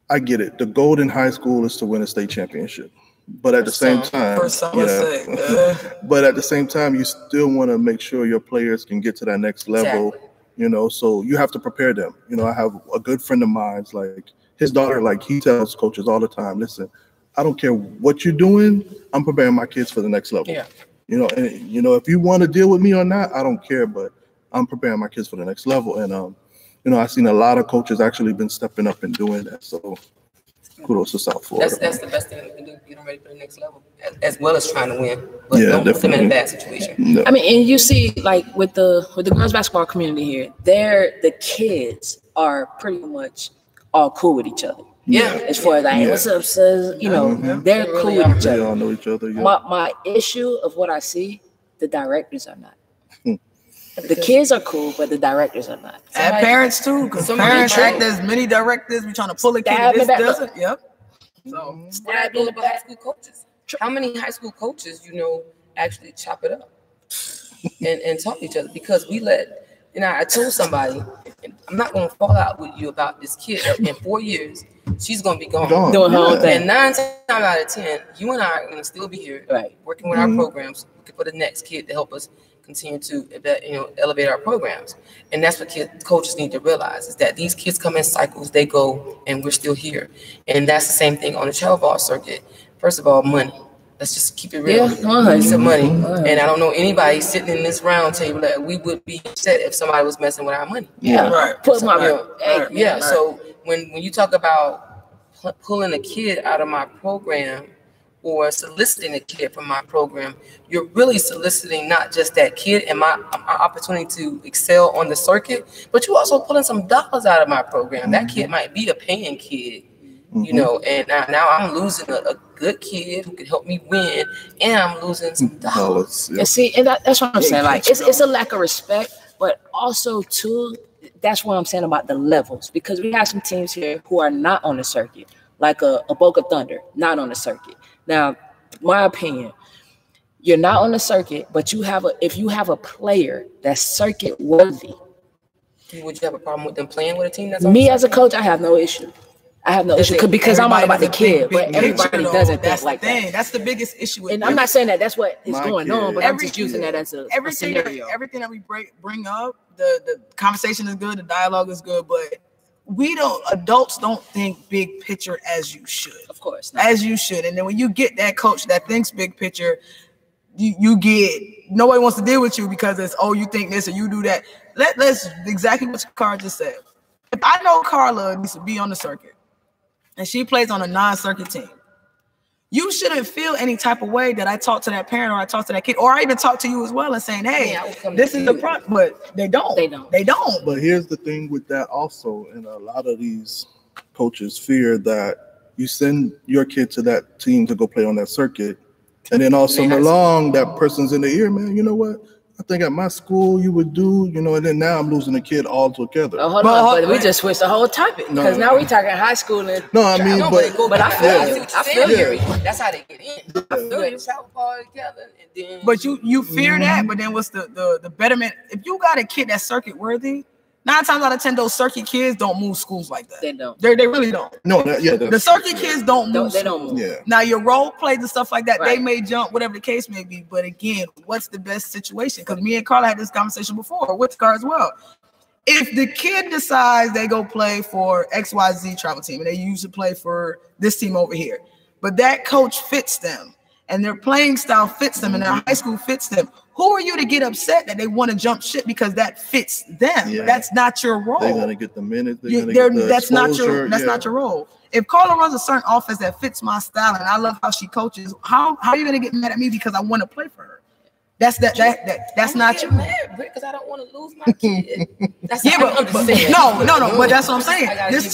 S3: I get it. The goal in high school is to win a state championship, but at the same time, but at the same time, you still want to make sure your players can get to that next level. So you have to prepare them. I have a good friend of mine, like his daughter, like he tells coaches all the time, listen, I don't care what you're doing, I'm preparing my kids for the next level. If you want to deal with me or not, I don't care, but I'm preparing my kids for the next level. And I've seen a lot of coaches actually been stepping up and doing that. So kudos to South Florida.
S2: That's the best thing we can do, get them ready for the next level, as well as trying to win. But don't put them in a bad situation.
S3: No.
S1: I mean, and you see, like with the girls basketball community here, the kids are pretty much all cool with each other. As far as what's up, sis? They're cool with each other.
S3: They all know each other.
S1: My issue of what I see, the directors are not. The kids are cool, but the directors are not.
S4: And parents too, because parents act as many directors. We trying to pull a kid. This doesn't. So
S2: high school coaches. How many high school coaches actually chop it up and talk to each other? Because we let. I told somebody, I'm not going to fall out with you about this kid. In 4 years, she's going to be gone.
S1: Doing her own thing.
S2: And 9 times out of 10, you and I are going to still be here, working with our programs, looking for the next kid to help us continue to elevate our programs. And that's what coaches need to realize, is that these kids come in cycles, they go, and we're still here. And that's the same thing on the travel ball circuit. First of all, money. Let's just keep it real. It's money. And I don't know anybody sitting in this round table that we would be upset if somebody was messing with our money.
S1: Put my
S2: So when you talk about pulling a kid out of my program or soliciting a kid from my program, you're really soliciting not just that kid and my opportunity to excel on the circuit, but you also pulling some dollars out of my program. That kid might be a paying kid, you know, and now I'm losing a good kid who can help me win, and I'm losing some dollars.
S1: And see, and that's what I'm saying. Like, it's a lack of respect, but also too, that's what I'm saying about the levels, because we have some teams here who are not on the circuit, like a Boca Thunder, not on the circuit. Now, my opinion, you're not on the circuit, but if you have a player that's circuit worthy.
S2: Would you have a problem with them playing with a team that's
S1: me as a coach? I have no issue. Because I'm all about the kid, but everybody doesn't think like that.
S4: That's the biggest issue.
S1: And I'm not saying that that's what is going on, but I'm just using that as a scenario.
S4: Everything that we bring up, the conversation is good, the dialogue is good, but adults don't think big picture as you should.
S1: Of course.
S4: As you should. And then when you get that coach that thinks big picture, you get, nobody wants to deal with you because it's, you think this or you do that. Let's exactly what Carla just said. If I know Carla needs to be on the circuit and she plays on a non-circuit team, you shouldn't feel any type of way that I talk to that parent or I talk to that kid, or I even talk to you as well and saying, hey, this is the problem. But they don't.
S3: But here's the thing with that also, and a lot of these coaches fear that you send your kid to that team to go play on that circuit, and then all summer long, that person's in the ear, man, you know what? I think at my school you would do, and then now I'm losing a kid altogether.
S1: Oh, hold on, but we just switched the whole topic because now we're talking high school and.
S3: No, I mean,
S2: but I feel you. That's how they get in. I feel you. Together, and then.
S4: But you fear that, but then what's the betterment? If you got a kid that's circuit worthy, 9 times out of 10, those circuit kids don't move schools like that.
S1: They don't.
S4: They really don't.
S3: No,
S4: the circuit kids don't move.
S1: They don't move.
S3: Yeah.
S4: Now your role plays and stuff like that, they may jump, whatever the case may be. But again, what's the best situation? Because me and Carla had this conversation before with Scar as well. If the kid decides they go play for XYZ travel team and they used to play for this team over here, but that coach fits them and their playing style fits them and their high school fits them, who are you to get upset that they want to jump ship because that fits them? Yeah. That's not your role.
S3: They're gonna get the minutes.
S4: That's not your role. If Carla runs a certain offense that fits my style and I love how she coaches, how are you gonna get mad at me because I want to play for her? That's not you.
S2: Because I don't want to lose my kid. That's
S4: but that's what I'm saying. There's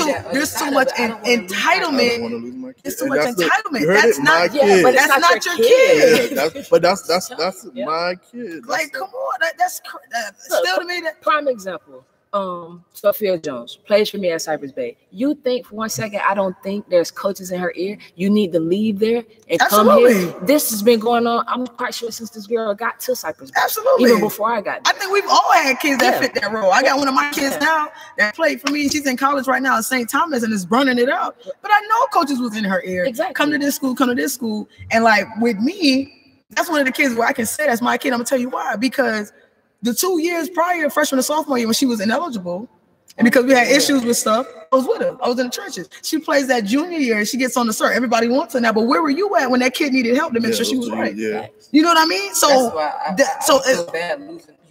S4: too much entitlement. There's too much entitlement. That's not your kid.
S3: That's my kid.
S4: Like, come on, that's still to me. That
S1: prime example. Sophia Jones plays for me at Cypress Bay. You think for one second I don't think there's coaches in her ear? You need to leave there and come here. This has been going on, I'm quite sure, since this girl got to Cypress Bay.
S4: Absolutely.
S1: Even before I got there.
S4: I think we've all had kids that fit that role. I got one of my kids now that played for me. She's in college right now at St. Thomas and is burning it up. But I know coaches was in her ear.
S1: Exactly.
S4: Come to this school. And like with me, that's one of the kids where I can say that's my kid. I'm gonna tell you why. Because the 2 years prior, freshman and sophomore year, when she was ineligible, and because we had issues with stuff, I was with her. I was in the trenches. She plays that junior year, and she gets on the cert. Everybody wants her now, but where were you at when that kid needed help to make sure she was right? Yeah. You know what I mean? So
S2: that's why I feel bad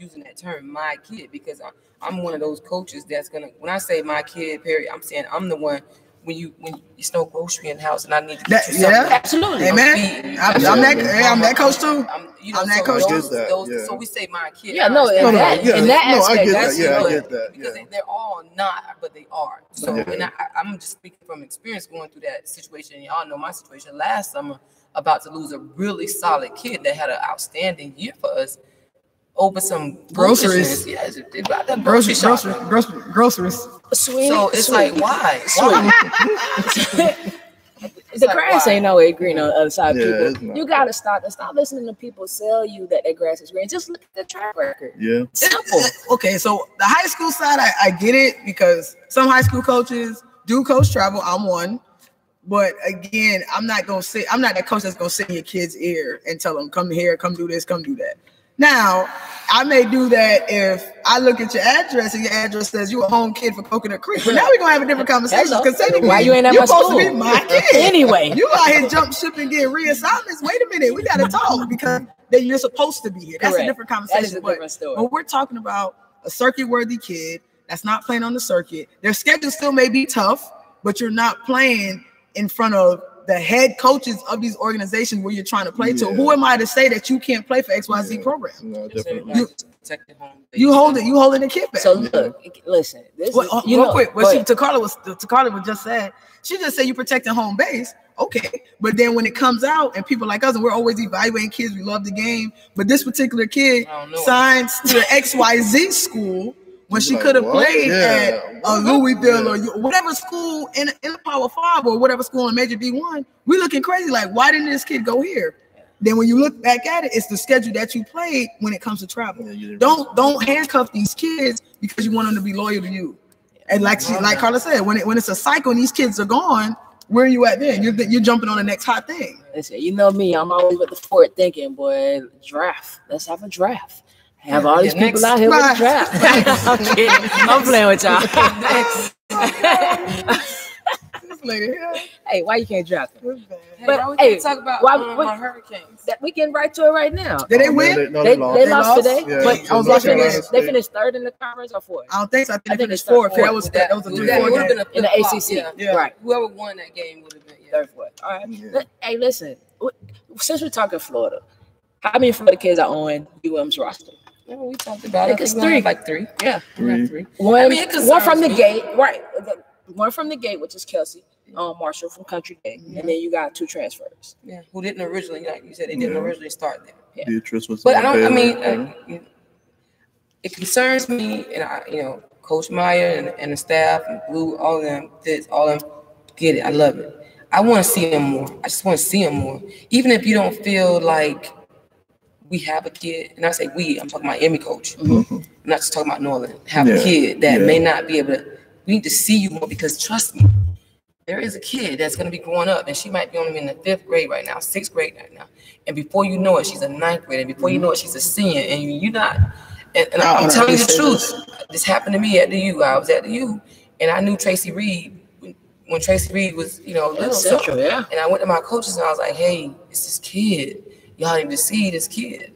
S2: using that term, my kid, because I'm one of those coaches that's gonna. When I say my kid, Perry, I'm saying I'm the one. When it's no grocery in the house and I need to get you something.
S1: Absolutely.
S4: Amen. I'm that coach too. I'm that coach too.
S2: So we say my kid.
S1: Yeah, no, in that aspect,
S3: I get that.
S2: Because they're all not, but they are. So, and I'm just speaking from experience going through that situation. Y'all know my situation last summer, about to lose a really solid kid that had an outstanding year for us over some
S4: groceries.
S2: Yes,
S4: groceries.
S1: Sweet,
S2: so it's like, why?
S1: The grass ain't always green on the other side. People, you gotta stop listening to people sell you that their grass is green. Just look at the track record.
S3: Yeah,
S1: simple.
S4: Okay, so the high school side, I get it because some high school coaches do coach travel. I'm one, but again, I'm not that coach that's gonna sit in your kid's ear and tell them, come here, come do this, come do that. Now, I may do that if I look at your address and your address says you a home kid for Coconut Creek. But now we're gonna have a different conversation. Because
S1: why you ain't at my school?
S4: You're supposed to be my kid.
S1: Anyway.
S4: You out here jump ship and get reassignments. Wait a minute, we gotta talk because then you're supposed to be here. That's a different conversation.
S1: That is a different story.
S4: When we're talking about a circuit-worthy kid that's not playing on the circuit, their schedule still may be tough, but you're not playing in front of the head coaches of these organizations where you're trying to play to. Who am I to say that you can't play for XYZ program?
S3: No, definitely.
S4: You holding the kid back.
S1: So look, listen.
S4: Real quick, what Takala was just said. She just said you protecting home base. Okay, but then when it comes out and people like us, and we're always evaluating kids, we love the game. But this particular kid signs to XYZ school when she could have played at Louisville or whatever school in the Power 5 or whatever school in Major D1. We looking crazy. Like, why didn't this kid go here? Then when you look back at it, it's the schedule that you played when it comes to travel. Don't handcuff these kids because you want them to be loyal to you. And like Carla said, when it's a cycle and these kids are gone, where are you at then? You're jumping on the next hot thing.
S1: Listen, you know me, I'm always with the forward thinking, boy, draft. Let's have a draft. Have all these people out here with a draft. I'm kidding. I'm playing with y'all. This lady here. Hey, why you can't draft them?
S2: But hey, talk about my Hurricanes.
S1: We getting right to it right now.
S4: Did they win?
S1: They lost today.
S3: Yeah,
S1: but they finished third in the conference or fourth?
S4: I don't think so. I think they finished fourth. That was a 2-4 game
S1: in the ACC.
S2: Yeah. Right. Whoever won that game would have been
S1: third, fourth. All right. Yeah. Hey, listen. Since we're talking Florida, how many Florida kids are on UM's roster?
S2: Yeah, we talked about it.
S1: It's three.
S2: Like three.
S1: Yeah.
S3: Three.
S1: One from the gate. Right. One from the gate, which is Kelsey. Marshall from Country Day, and then you got 2 transfers.
S2: Yeah, who didn't originally, like you said, they didn't originally start there.
S1: Yeah.
S3: Beatrice was.
S2: But it concerns me, and Coach Meyer and the staff, and Blue, all of them get it. I love it. I want to see them more. I just want to see them more, even if you don't feel like we have a kid. And I say we, I'm talking about Emmy coach. Mm-hmm. I'm not just talking about Norland. Have a kid that may not be able to. We need to see you more because trust me. There is a kid that's going to be growing up, and she might be only in the 5th grade right now, 6th grade right now. And before you know it, she's a 9th grader. Before you know it, she's a senior. And you're not. And I'm telling you the truth. This happened to me at the U. I was at the U, and I knew Tracy Reed when Tracy Reed was, little.
S1: Central, yeah.
S2: And I went to my coaches, and I was like, hey, it's this kid. Y'all need to see this kid,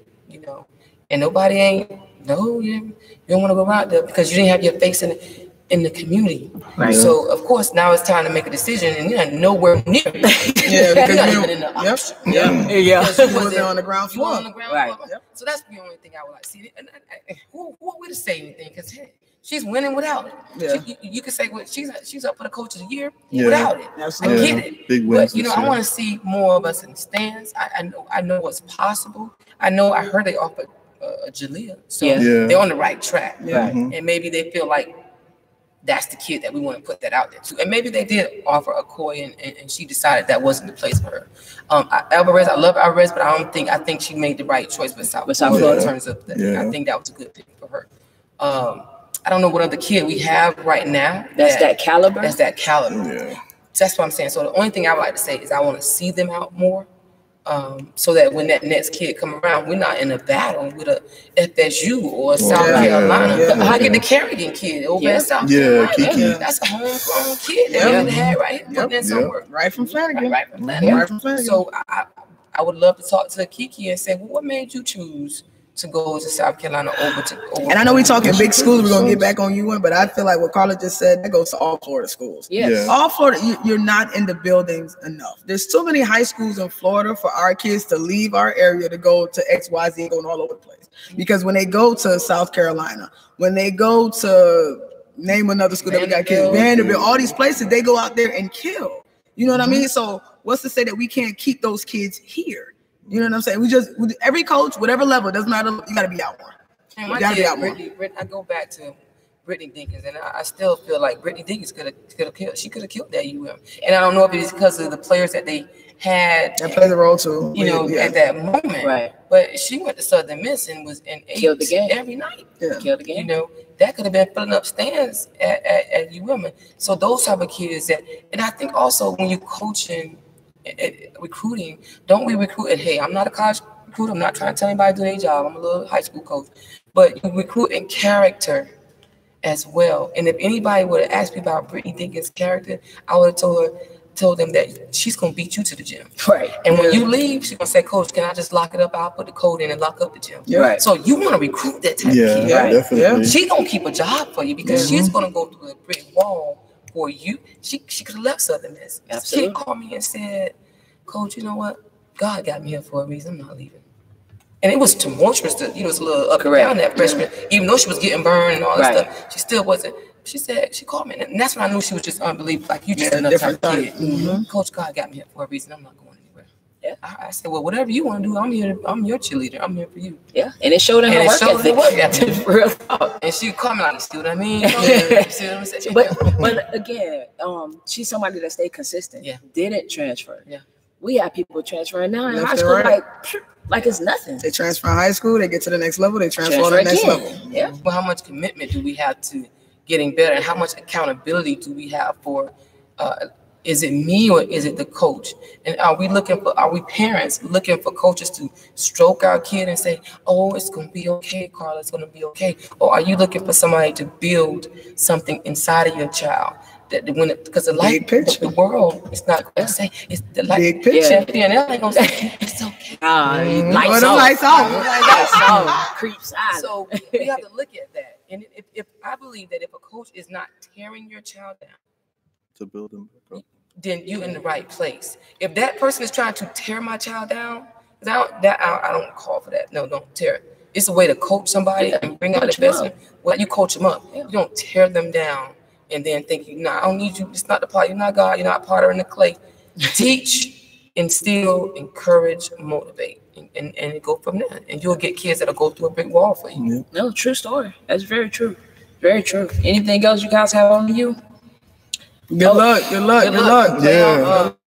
S2: And nobody you don't want to go out there because you didn't have your face in the community. Right. So of course now it's time to make a decision, and you're nowhere near it.
S4: Yeah, because
S2: you're not even in the option.
S4: Yeah.
S2: You
S4: wasn't on the ground floor.
S2: Right. Yep. So that's the only thing I would like to see. And who are we to say anything? Because she's winning without it. Yeah. You could say, well, she's up for the coach of the year without it.
S4: Absolutely.
S2: I get it.
S3: Big
S2: wins. But I want to see more of us in the stands. I know what's possible. I heard they offered Jalea. So they're on the right track.
S4: Yeah.
S2: Mm-hmm. And maybe they feel like that's the kid that we want to put that out there to. And maybe they did offer a Koy and she decided that wasn't the place for her. Alvarez, I love Alvarez, but I think she made the right choice with South Florida in terms of that. I think that was a good thing for her. I don't know what other kid we have right now.
S1: That's that caliber.
S2: Yeah. That's what I'm saying. So the only thing I would like to say is I want to see them out more. So that when that next kid come around, we're not in a battle with a FSU or South Carolina. I get the Kerrigan kid over at South Carolina.
S3: Kiki.
S2: That's a homegrown kid that we had right here putting in some work.
S4: Right from Flanagan.
S2: Right from Flanagan. So I would love to talk to Kiki and say, well, what made you choose to go to South Carolina over?
S4: And I know we're talking big schools. We're gonna get back on UM, but I feel like what Carla just said, that goes to all Florida schools.
S1: Yes.
S4: All Florida, you're not in the buildings enough. There's too many high schools in Florida for our kids to leave our area to go to XYZ, going all over the place. Because when they go to South Carolina, when they go to name another school that we got kids, Vanderbilt, all these places, they go out there and kill. You know what I mean? So what's to say that we can't keep those kids here? You know what I'm saying? Every coach, whatever level, it doesn't matter. You got to be out one. You got to be out one.
S2: I go back to Brittany Dinkins, and I still feel like Brittany Dinkins could have killed. She could have killed that UM, and I don't know if it's because of the players that they had
S4: that played the role too.
S2: At that moment.
S1: Right.
S2: But she went to Southern Miss and was in
S1: killed the game
S2: every night.
S4: Yeah.
S1: Killed the game.
S2: That could have been filling up stands at UM. So those type of kids and I think also when you're coaching. Recruiting, don't we recruit? And hey, I'm not a college recruit. I'm not trying to tell anybody to do their job. I'm a little high school coach. But you recruit in character as well. And if anybody would have asked me about Brittany Dinkins' character, I would have told them that she's going to beat you to the gym.
S1: Right.
S2: And when you leave, she's going to say, Coach, can I just lock it up? I'll put the code in and lock up the gym.
S1: Yeah. Right.
S2: So you want to recruit that type of kid.
S3: Yeah, definitely.
S2: Yeah. She's going to keep a job for you because she's going to go through a brick wall for you. She could have left Southern Miss.
S1: Absolutely.
S2: She called me and said, Coach, you know what? God got me here for a reason. I'm not leaving. And it was tumultuous. It was a little up and down that freshman. Even though she was getting burned and all that stuff, she still wasn't. She called me, and that's when I knew she was just unbelievable. Like, you just another type of kid. Coach, God got me here for a reason. I'm not going anywhere. Yeah. I said, well, whatever you want to do, I'm here. I'm your cheerleader. I'm here for you.
S1: Yeah. And it showed in her work ethic.
S2: Real talk. And she called me like, you see what I mean?
S1: But again, she's somebody that stayed consistent. Yeah. Didn't transfer. Yeah. We have people transferring now in high school like it's nothing.
S4: They transfer in high school, they get to the next level, they transfer to the next level.
S2: Yeah. Well, how much commitment do we have to getting better, and how much accountability do we have for? Is it me or is it the coach? And are we parents looking for coaches to stroke our kid and say, "Oh, it's gonna be okay, Carla, it's gonna be okay," or are you looking for somebody to build something inside of your child? Because the light, the world, it's not going to say it's the light. Big picture. Yeah, ain't gonna say it's okay.
S4: Lights off.
S1: Creeps out.
S2: So we have to look at that. And if I believe that if a coach is not tearing your child down
S3: to build them up,
S2: then you're in the right place. If that person is trying to tear my child down, I don't call for that. No, don't tear it. It's a way to coach somebody and bring out the best. Well, you coach them up. You don't tear them down. And then thinking, I don't need you. It's not the part. You're not God. You're not potter in the clay. Teach, instill, encourage, motivate, and go from there. And you'll get kids that'll go through a brick wall for you.
S1: Yeah. No, true story. That's very true. Very true. Anything else you guys have on you?
S4: Good luck. Yeah.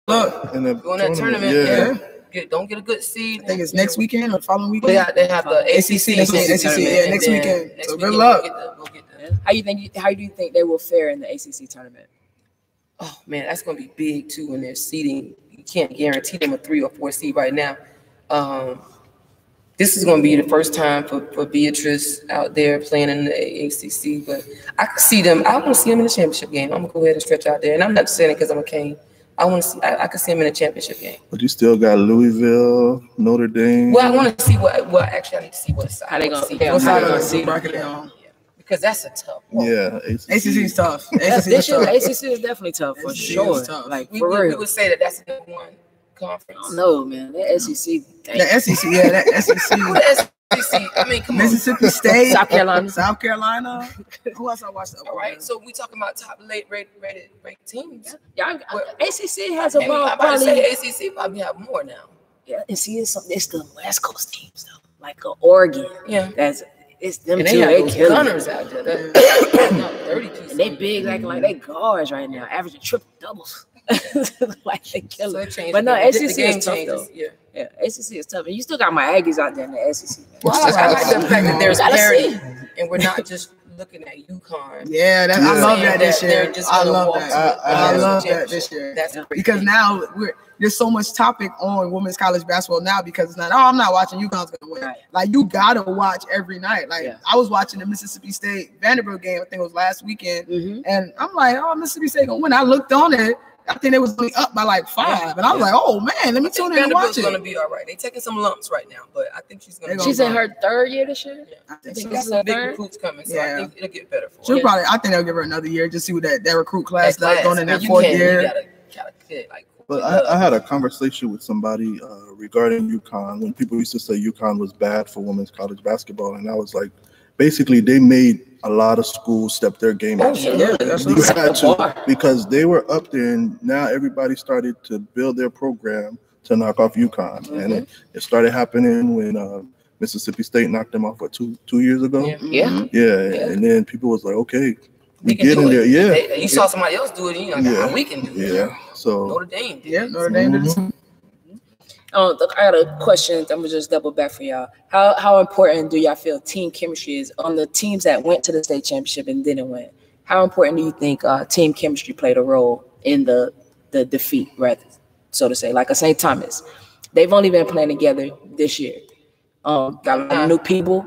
S2: Look. Go in that tournament. Don't get a good seed.
S4: I think it's next weekend or following weekend.
S2: They have the ACC.
S4: Next weekend. So good luck.
S1: How do you think they will fare in the ACC tournament?
S2: Oh man, that's going to be big too when they're seeding. You can't guarantee them a 3 or 4 seed right now. This is going to be the first time for Beatrice out there playing in the ACC. But I can see them. I want to see them in the championship game. I'm gonna go ahead and stretch out there, and I'm not saying it because I'm a Cane. I want to see. I can see them in the championship game.
S3: But you still got Louisville, Notre Dame.
S2: Well, I want to see what. Actually, I need to see what side.
S1: How they gonna see?
S4: What side are they bracket on?
S2: Because that's a tough one.
S3: Yeah,
S4: ACC is tough.
S1: ACC is definitely tough for sure. Like
S2: we would say that's the number one conference.
S1: I don't know, man. The SEC.
S4: The SEC, yeah, that SEC.
S2: The SEC. I mean, come on.
S4: Mississippi State,
S1: South Carolina.
S4: Who else I watched?
S2: All right, so we talking about top rated teams.
S1: Yeah, ACC has about
S2: probably say ACC probably have more now.
S1: Yeah, and see, it's the West Coast teams though, like Oregon.
S2: Yeah,
S1: it's them
S2: and
S1: too.
S2: They have gunners out there. 30 pieces.
S1: And they big, like they guards right now, averaging triple doubles. Like they kill it. But no, ACC is tough though. Yeah, ACC is tough, and you still got my Aggies out there in the SEC.
S2: Well, I like the fact that there's parity, and we're not just looking at UConn.
S4: Yeah, I love that this year. I love that this year.
S2: That's great
S4: because now there's so much topic on women's college basketball now because it's not. Oh, I'm not watching. UConn's gonna win. Right. Like you gotta watch every night. Like I was watching the Mississippi State Vanderbilt game. I think it was last weekend, and I'm like, oh, Mississippi State gonna win. I looked on it. I think they was only up by like 5, and I was like, "Oh man, let me tune in and watch it."
S2: Gonna be all right. They taking some lumps right now, but I think she's gonna.
S1: She's in her 3rd year this year.
S2: Yeah. I think got some big recruits coming, so I think it'll get better for her.
S4: She'll probably. I think they'll give her another year just see what that recruit class does going in that 4th year.
S3: But I had a conversation with somebody regarding UConn when people used to say UConn was bad for women's college basketball, and I was like, basically they made a lot of schools step their game up. Because they were up there, and now everybody started to build their program to knock off UConn. And it started happening when Mississippi State knocked them off 2 years ago. And then people was like, okay, we get in there.
S2: You saw somebody else do it, and you're like, we can do it.
S3: So
S2: Notre Dame did.
S4: Yeah, Notre Dame did it.
S1: I got a question. I'm gonna just double back for y'all. How important do y'all feel team chemistry is on the teams that went to the state championship and didn't win? How important do you think team chemistry played a role in the defeat, rather, so to say? Like a St. Thomas, they've only been playing together this year. Got a lot of new people,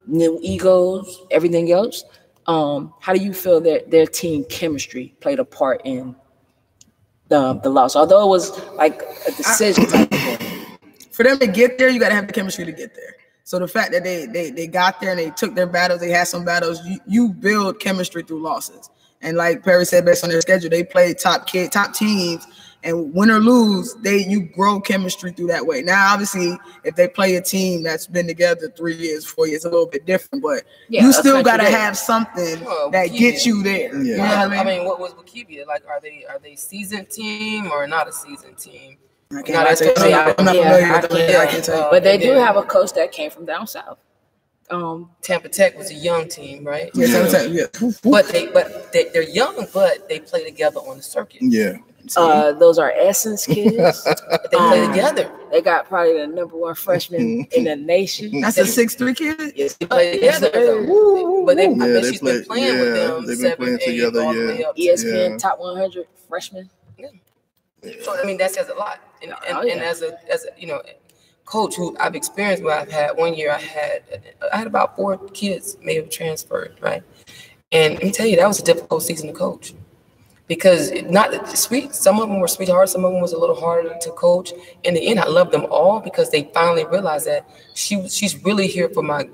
S1: new egos, everything else. How do you feel that their team chemistry played a part in the loss? Although it was like a decision type of thing.
S4: For them to get there, you got to have the chemistry to get there. So the fact that they got there and they took their battles, they had some battles, you build chemistry through losses. And like Perry said, based on their schedule, they play top teams, and win or lose, you grow chemistry through that way. Now, obviously, if they play a team that's been together 3 years, 4 years, a little bit different, but you still got to have something that gets you there.
S2: Yeah. You know what I mean? What was Waukegan? Like, are they seasoned team or not a seasoned team?
S4: I'm not familiar with them.
S1: But they do have a coach that came from down south.
S2: Tampa Tech was a young team, right?
S4: Yeah.
S2: But they're young, but they play together on the circuit.
S3: Yeah.
S1: Those are Essence kids.
S2: They play together.
S1: They got probably the #1 freshman in the nation.
S4: That's a 6'3" kid.
S2: Yes, they play together. But I bet she's been playing with them.
S3: They've been playing together.
S1: ESPN top 100 freshman.
S2: Yeah. So I mean that says a lot. And as a coach who I've experienced where I've had 1 year, I had about 4 kids may have transferred, right? And let me tell you, that was a difficult season to coach. Because some of them were sweethearts, some of them was a little harder to coach. In the end, I loved them all because they finally realized that she's really here for they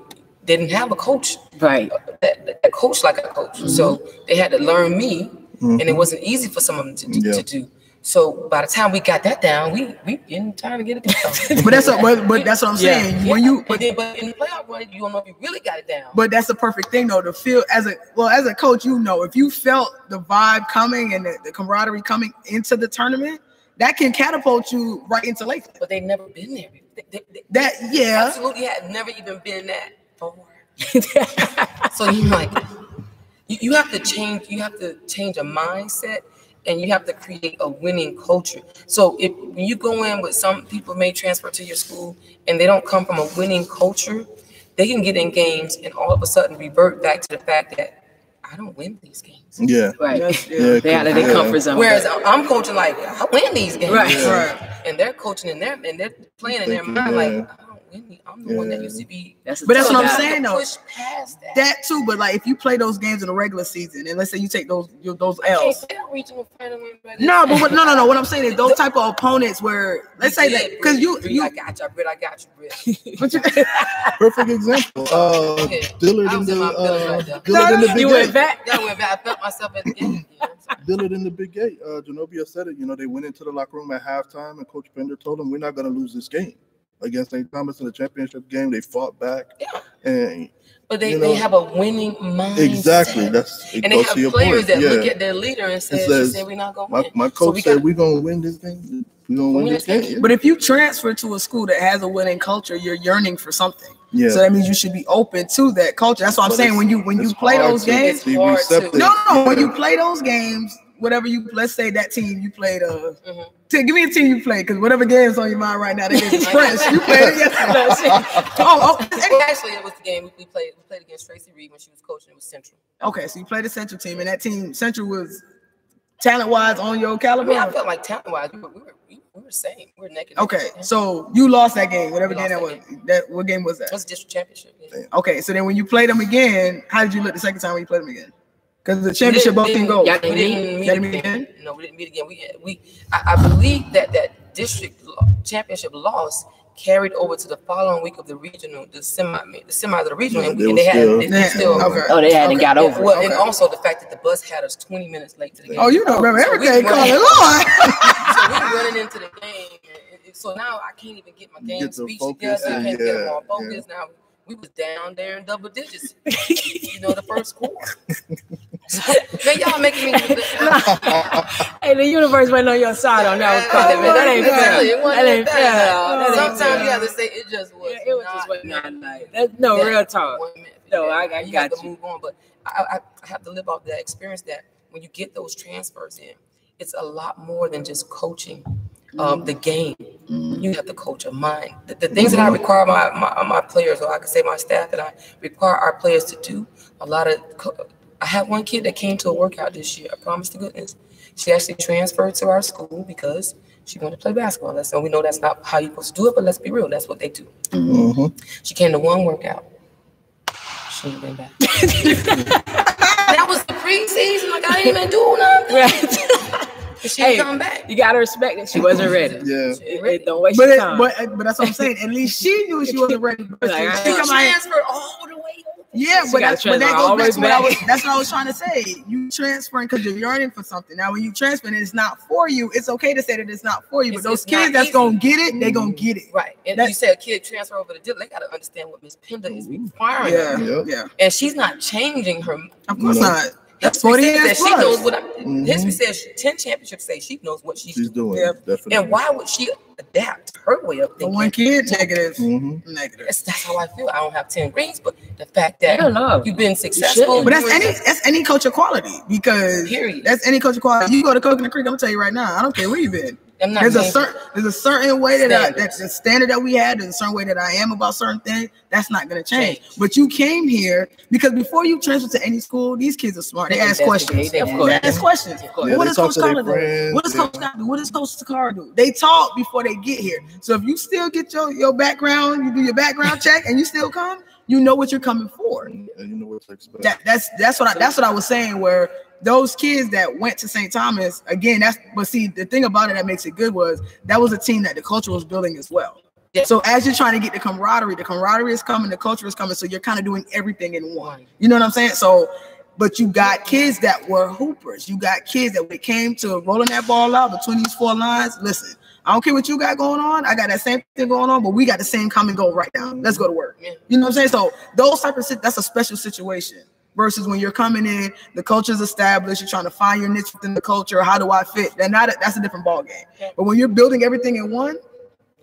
S2: didn't have a coach,
S1: right?
S2: That coach like a coach. Mm-hmm. So they had to learn me, and it wasn't easy for some of them to do. So by the time we got that down, we in time to get it down.
S4: but that's what I'm saying. When
S2: but in the playoff run, you don't know if you really got it down.
S4: But that's the perfect thing though, to feel as a coach, if you felt the vibe coming and the camaraderie coming into the tournament, that can catapult you right into Lakeland.
S2: But they've never been there.
S4: They
S2: absolutely had never even been that far. So you're like, you have to change. You have to change a mindset. And you have to create a winning culture. So when you go in with some people may transfer to your school and they don't come from a winning culture, they can get in games and all of a sudden revert back to the fact that I don't win these games.
S3: Yeah.
S1: Right. They're out of their comfort zone.
S2: Whereas I'm coaching like, I win these games.
S1: Right.
S2: And they're coaching and they're playing in their mind like, I'm the one that used to be.
S4: But that's what I'm saying though.
S2: Push past
S4: that too, but like if you play those games in the regular season, and let's say you take those L's. No, but no. What I'm saying is those type of opponents where let's say that because you
S2: I got you, Britt.
S3: Perfect example. Dillard in the Big
S1: You went back.
S2: I went back. I felt myself at the end.
S3: Dillard in the Big 8. Genobia said it. They went into the locker room at halftime, and Coach Bender told them, "We're not going to lose this game." Against St. Thomas in the championship game, they fought back,
S2: but they have a winning mindset.
S3: Exactly,
S2: and they have players that look at their leader and say, "We're not going to win."
S3: My coach said, "We're going to win this game. We're going to win this game."
S4: But if you transfer to a school that has a winning culture, you're yearning for something. Yeah. So that means you should be open to that culture. That's what I'm saying. When you play those games, when you play those games. Whatever let's say that team you played, give me a team you played, because whatever game's on your mind right now, they get fresh. You played it yesterday.
S2: Actually, it was the game we played. We played against Tracy Reed when she was coaching. It was Central.
S4: Okay, so you played the Central team, and that team, Central, was talent-wise on your caliber?
S2: I felt like talent-wise, we were the same. We were neck and neck.
S4: Okay, so you lost that game, whatever game that was. What game was that?
S2: It was a district championship. Yeah.
S4: Okay, so then when you played them again, how did you look the second time when you played them again? Because the championship both didn't go.
S2: We didn't meet again. No, we didn't meet again. I believe that district championship loss carried over to the following week of the regional, the semi of the regional, and they
S1: hadn't got over.
S2: Well, and also the fact that the bus had us 20 minutes late to the game.
S4: Oh, you don't remember everything, Colin.
S2: So we're running into the game. So now I can't even get my game speech together. I can't get more focus now. We was down there in double digits, the first quarter. Man, y'all making me.
S1: Hey, the universe went on your side on that one, man. That ain't fair. That ain't fair.
S2: Sometimes you have to say it just was.
S1: It was just not nice. That's real talk. No, I got you.
S2: Have to move on, but I have to live off that experience that when you get those transfers in, it's a lot more than just coaching. The game, you have to coach a mind. The things that I require my players, or I can say my staff, that I require our players to do. I had one kid that came to a workout this year. I promise to goodness. She actually transferred to our school because She wanted to play basketball. So we know that's not how you're supposed to do it, but let's be real. That's what they do. She came to one workout. She ain't been back. That was the preseason. Like, I didn't even do nothing.
S1: Right.
S2: She ain't coming back.
S1: You gotta respect it. She wasn't ready. Don't waste
S4: your
S1: time.
S4: But that's what I'm saying. At least she knew she wasn't ready.
S2: Like, she transferred all the way.
S4: Yeah, but that goes back to that's what I was trying to say. You transferring because you're yearning for something. Now, when you transfer and it's not for you, it's okay to say that it's not for you. But those kids that's gonna get it, they gonna get it.
S2: Right. And you said a kid transfer over to Dillon, they gotta understand what Miss Penda is requiring.
S4: Yeah.
S2: And she's not changing her.
S4: Of course not.
S2: That's 40 years she knows what history says. 10 championships say she knows what she's doing.
S3: Definitely.
S2: And why would she adapt her way of thinking?
S4: One kid, negative.
S2: That's how I feel. I don't have 10 rings, but the fact that you've been successful.
S4: But that's any coach quality, because that's any coach quality. You go to Coconut Creek, I'm gonna tell you right now, I don't care where you've been. There's a certain way that's the standard that we had. There's a certain way that I am about certain things. That's not going to change. But you came here because before you transfer to any school, these kids are smart. They ask questions. They ask questions. What does Coach Carter do? What does Coach Carter do? What does Coach Takara do? They talk before they get here. So if you still get your background, you do your background check, and you still come, you know what you're coming for.
S3: And you know what to expect.
S4: That's what I was saying. Where those kids that went to St. Thomas, again, but see, the thing about it that makes it good was that was a team that the culture was building as well. So as you're trying to get the camaraderie is coming, the culture is coming. So you're kind of doing everything in one. You know what I'm saying? So, but you got kids that were hoopers. You got kids that when it came to rolling that ball out between these four lines, listen, I don't care what you got going on. I got that same thing going on, but we got the same common goal right now. Let's go to work. You know what I'm saying? So those type of that's a special situation. Versus when you're coming in, the culture's established, you're trying to find your niche within the culture. How do I fit? That's a different ball game. But when you're building everything in one,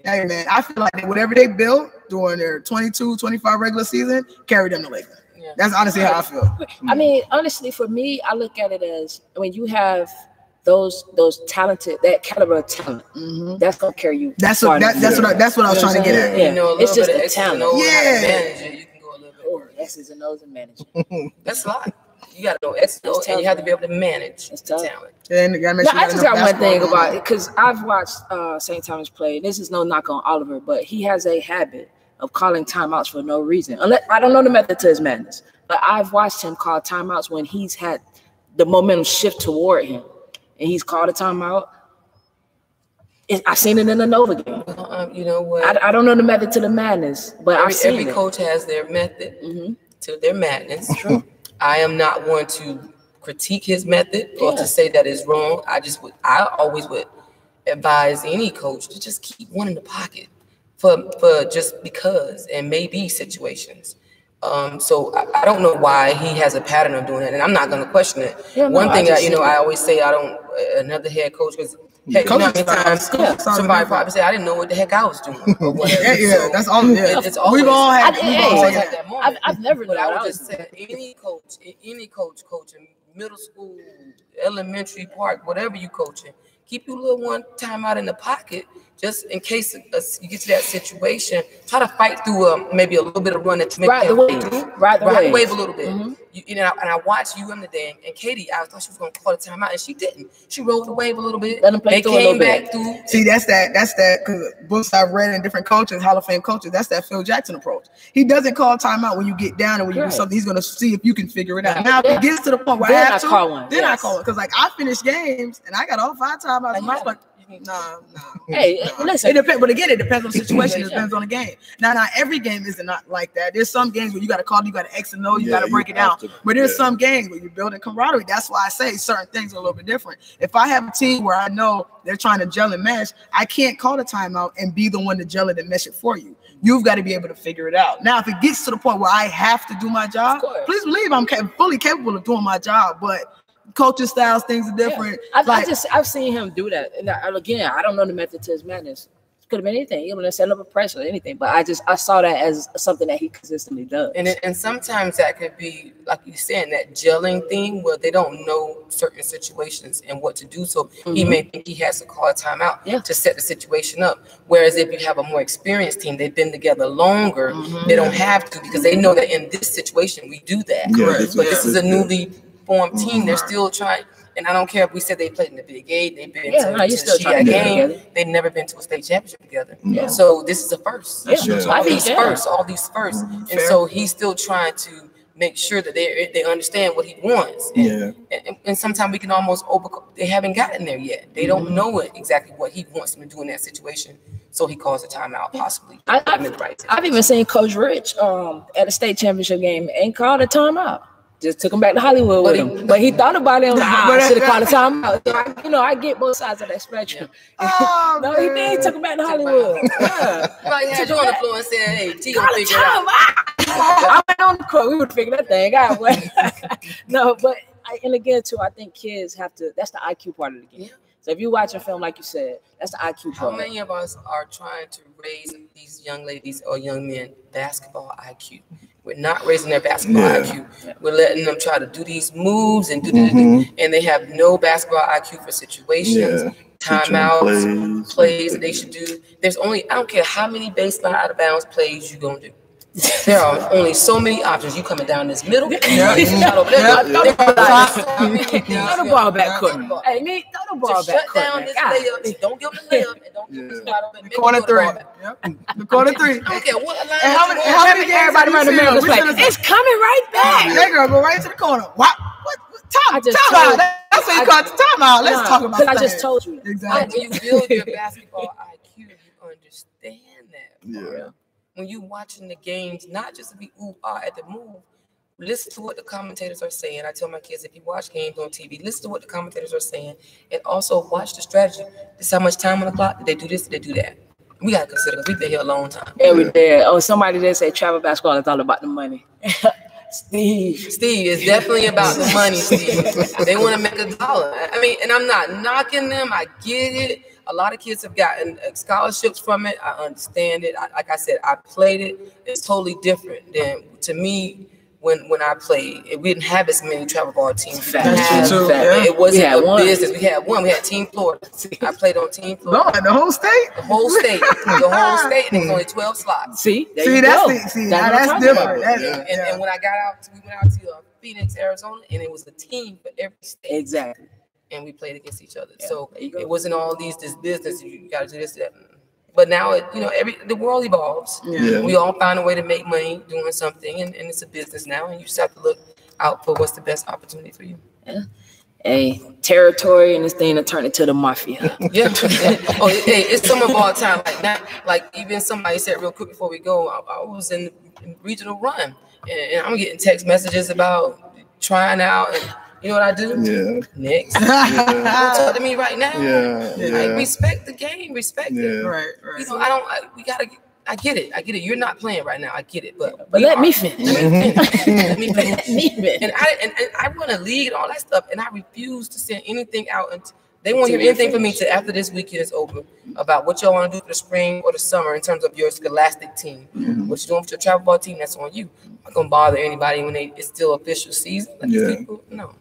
S4: hey man, I feel like whatever they built during their 22, 25 regular season, carry them to Lakeland. That's honestly how I feel.
S1: I mean, honestly, for me, I look at it as when you have those talented, that caliber of talent, that's gonna carry you.
S4: That's what I was trying to get at.
S1: Yeah, it's just the talent. X's and O's and manage.
S2: That's a lot. You got to know X's and O's, and you have to be able to manage the talent.
S4: And
S1: I just got one thing about it, because I've watched St. Thomas play. This is no knock on Oliver, but he has a habit of calling timeouts for no reason. I don't know the method to his madness, but I've watched him call timeouts when he's had the momentum shift toward him, and he's called a timeout. I've seen it in the Nova game.
S2: You know what?
S1: I don't know the method to the madness, but I've seen
S2: every coach has their method to their madness. I am not one to critique his method or to say that is wrong. I always would advise any coach to just keep one in the pocket for just because and maybe situations. So I don't know why he has a pattern of doing that, and I'm not going to question it. One thing I always say, another head coach, because heck, you know how many times somebody probably say, I didn't know what the heck I was doing.
S4: That's all.
S2: It's always,
S4: we've all had that
S2: moment.
S1: I've never known.
S2: But I would just say, any coach coaching middle school, elementary, park, whatever you coaching, keep your little one time out in the pocket, just in case you get to that situation. Try to fight through maybe a little bit of run that you
S1: ride the wave
S2: a little bit. You know, and I watched UM today, and Katie, I thought she was going to call the timeout, and she didn't. She rode the wave a little bit.
S1: Let them play through a little bit.
S4: See, that's that. Because books I've read in different coaches, Hall of Fame coaches, that's that Phil Jackson approach. He doesn't call timeout when you get down and when you do something. He's going to see if you can figure it out. Now, if it gets to the point where I have to, then I call it. Because like I finished games and I got all 5 timeouts. Nah.
S1: Hey, listen.
S4: It depends, but again, it depends on the situation. It depends on the game. Now, every game isn't not like that. There's some games where you got to call, you got to X and O, you got to break it down. But there's some games where you're building camaraderie. That's why I say certain things are a little bit different. If I have a team where I know they're trying to gel and mesh, I can't call the timeout and be the one to gel it and mesh it for you. You've got to be able to figure it out. Now, if it gets to the point where I have to do my job, please believe I'm fully capable of doing my job, but coaching styles, things are different.
S1: I've seen him do that, and again, I don't know the method to his madness. Could have been anything, even to set up a press or anything. But I saw that as something that he consistently does.
S2: And sometimes that could be, like you said, that gelling thing where they don't know certain situations and what to do. So he may think he has to call a timeout to set the situation up. Whereas if you have a more experienced team, they've been together longer, they don't have to, because they know that in this situation we do that. But this is a newly formed team. They're still trying. And I don't care if we said they played in the Big 8, they've been to
S1: the
S2: game, they've never been to a state championship together.
S1: Yeah.
S2: So this is a first.
S1: Yeah.
S2: All these firsts. And so he's still trying to make sure that they understand what he wants. And sometimes we can almost overcome. They haven't gotten there yet. They don't know exactly what he wants them to do in that situation. So he calls a timeout, possibly.
S1: I've even seen Coach Rich at a state championship game and called a timeout. Just took him back to Hollywood with him. But he thought about it. I should have called a timeout. So I get both sides of that spectrum. No, he did. He took him back to Hollywood.
S2: Like had you on the floor and said, "Hey, T, gonna figure it out."
S1: I went on the court. We would figure that thing out. No, but and again too, I think kids have to. That's the IQ part of the game. So if you watch a film, like you said, that's the IQ part.
S2: How many of us are trying to raise these young ladies or young men basketball IQ? We're not raising their basketball IQ. We're letting them try to do these moves and and they have no basketball IQ for situations, timeouts, plays that they should do. There's only, I don't care how many baseline out of bounds plays you're gonna do. There are only so many options. You coming down this middle. Throw
S1: the ball back court. Hey, me, throw the ball back
S2: court. Shut down this layup. Don't give them the layup. And don't give them the
S4: corner three. The corner three.
S2: I don't care what line.
S4: And how many games everybody around the middle is like,
S1: it's coming right back.
S4: That girl go right to the corner. What? Time out. That's what you call the timeout. Let's talk about that.
S1: I just told you.
S2: Exactly. When you build your basketball IQ, you understand that.
S3: Yeah.
S2: When you watching the games, not just to be at the move, listen to what the commentators are saying. I tell my kids, if you watch games on TV, listen to what the commentators are saying, and also watch the strategy. This is how much time on the clock. Did they do this? Did they do that? We got to consider, because we've been here a long time.
S1: Every day. Oh, somebody did say travel basketball is all about the money. Steve,
S2: it's definitely about the money, Steve. They want to make $1. I mean, and I'm not knocking them. I get it. A lot of kids have gotten scholarships from it. I understand it. Like I said, I played it. It's totally different than, to me, when I played. We didn't have as many travel ball teams. It wasn't a business. We had one. We had Team Florida. I played on Team Florida.
S4: No, the whole state?
S2: The whole state. The whole state. And it was only 12 slots.
S1: See,
S4: that's different.
S2: And when I got out, we went out to Phoenix, Arizona, and it was a team for every state.
S1: Exactly.
S2: And we played against each other. So it wasn't all this business. You got to do this, that. But now, the world evolves. Yeah. We all find a way to make money doing something, and it's a business now. And you just have to look out for what's the best opportunity for you.
S1: Yeah. Hey, territory and this thing to turn it to the mafia.
S2: Yeah. It's some of our time. Like even somebody said real quick before we go, I was in regional run, and I'm getting text messages about trying out. And you know what I do?
S3: Yeah.
S2: Next. Don't talk to me right now. Like, respect the game. Respect it.
S4: Right.
S2: I get it. You're not playing right now. I get it. But
S1: let me finish.
S2: Let me finish. And I run a league and all that stuff, and I refuse to send anything out. And they won't hear anything from me till after this weekend is over about what y'all want to do for the spring or the summer in terms of your scholastic team. What you're doing for your travel ball team, that's on you. I'm not gonna bother anybody when it's still official season. People, no.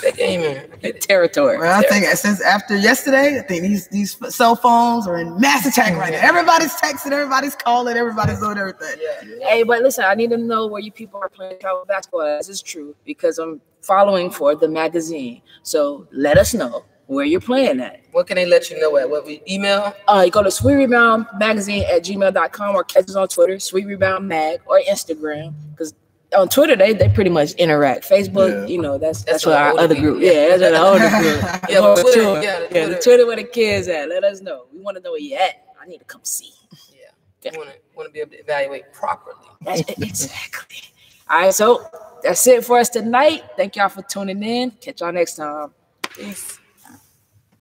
S2: That game in
S1: territory.
S4: Well, I think since after yesterday, I think these cell phones are in mass attack right now. Everybody's texting, everybody's calling, everybody's doing everything.
S1: Hey, but listen, I need to know where you people are playing travel basketball. This is true because I'm following for the magazine. So let us know where you're playing at.
S2: What can they let you know at? What we email?
S1: You go to Sweet Rebound Magazine at gmail.com or catch us on Twitter, Sweet Rebound Mag, or Instagram, because on Twitter, they pretty much interact. Facebook, that's what our other group. Yeah, that's what the older group. Twitter where the kids at. Let us know. We want to know where you at. I need to come see.
S2: Yeah. We want to be able to evaluate properly.
S1: Exactly. All right, so that's it for us tonight. Thank y'all for tuning in. Catch y'all next time.
S2: Peace.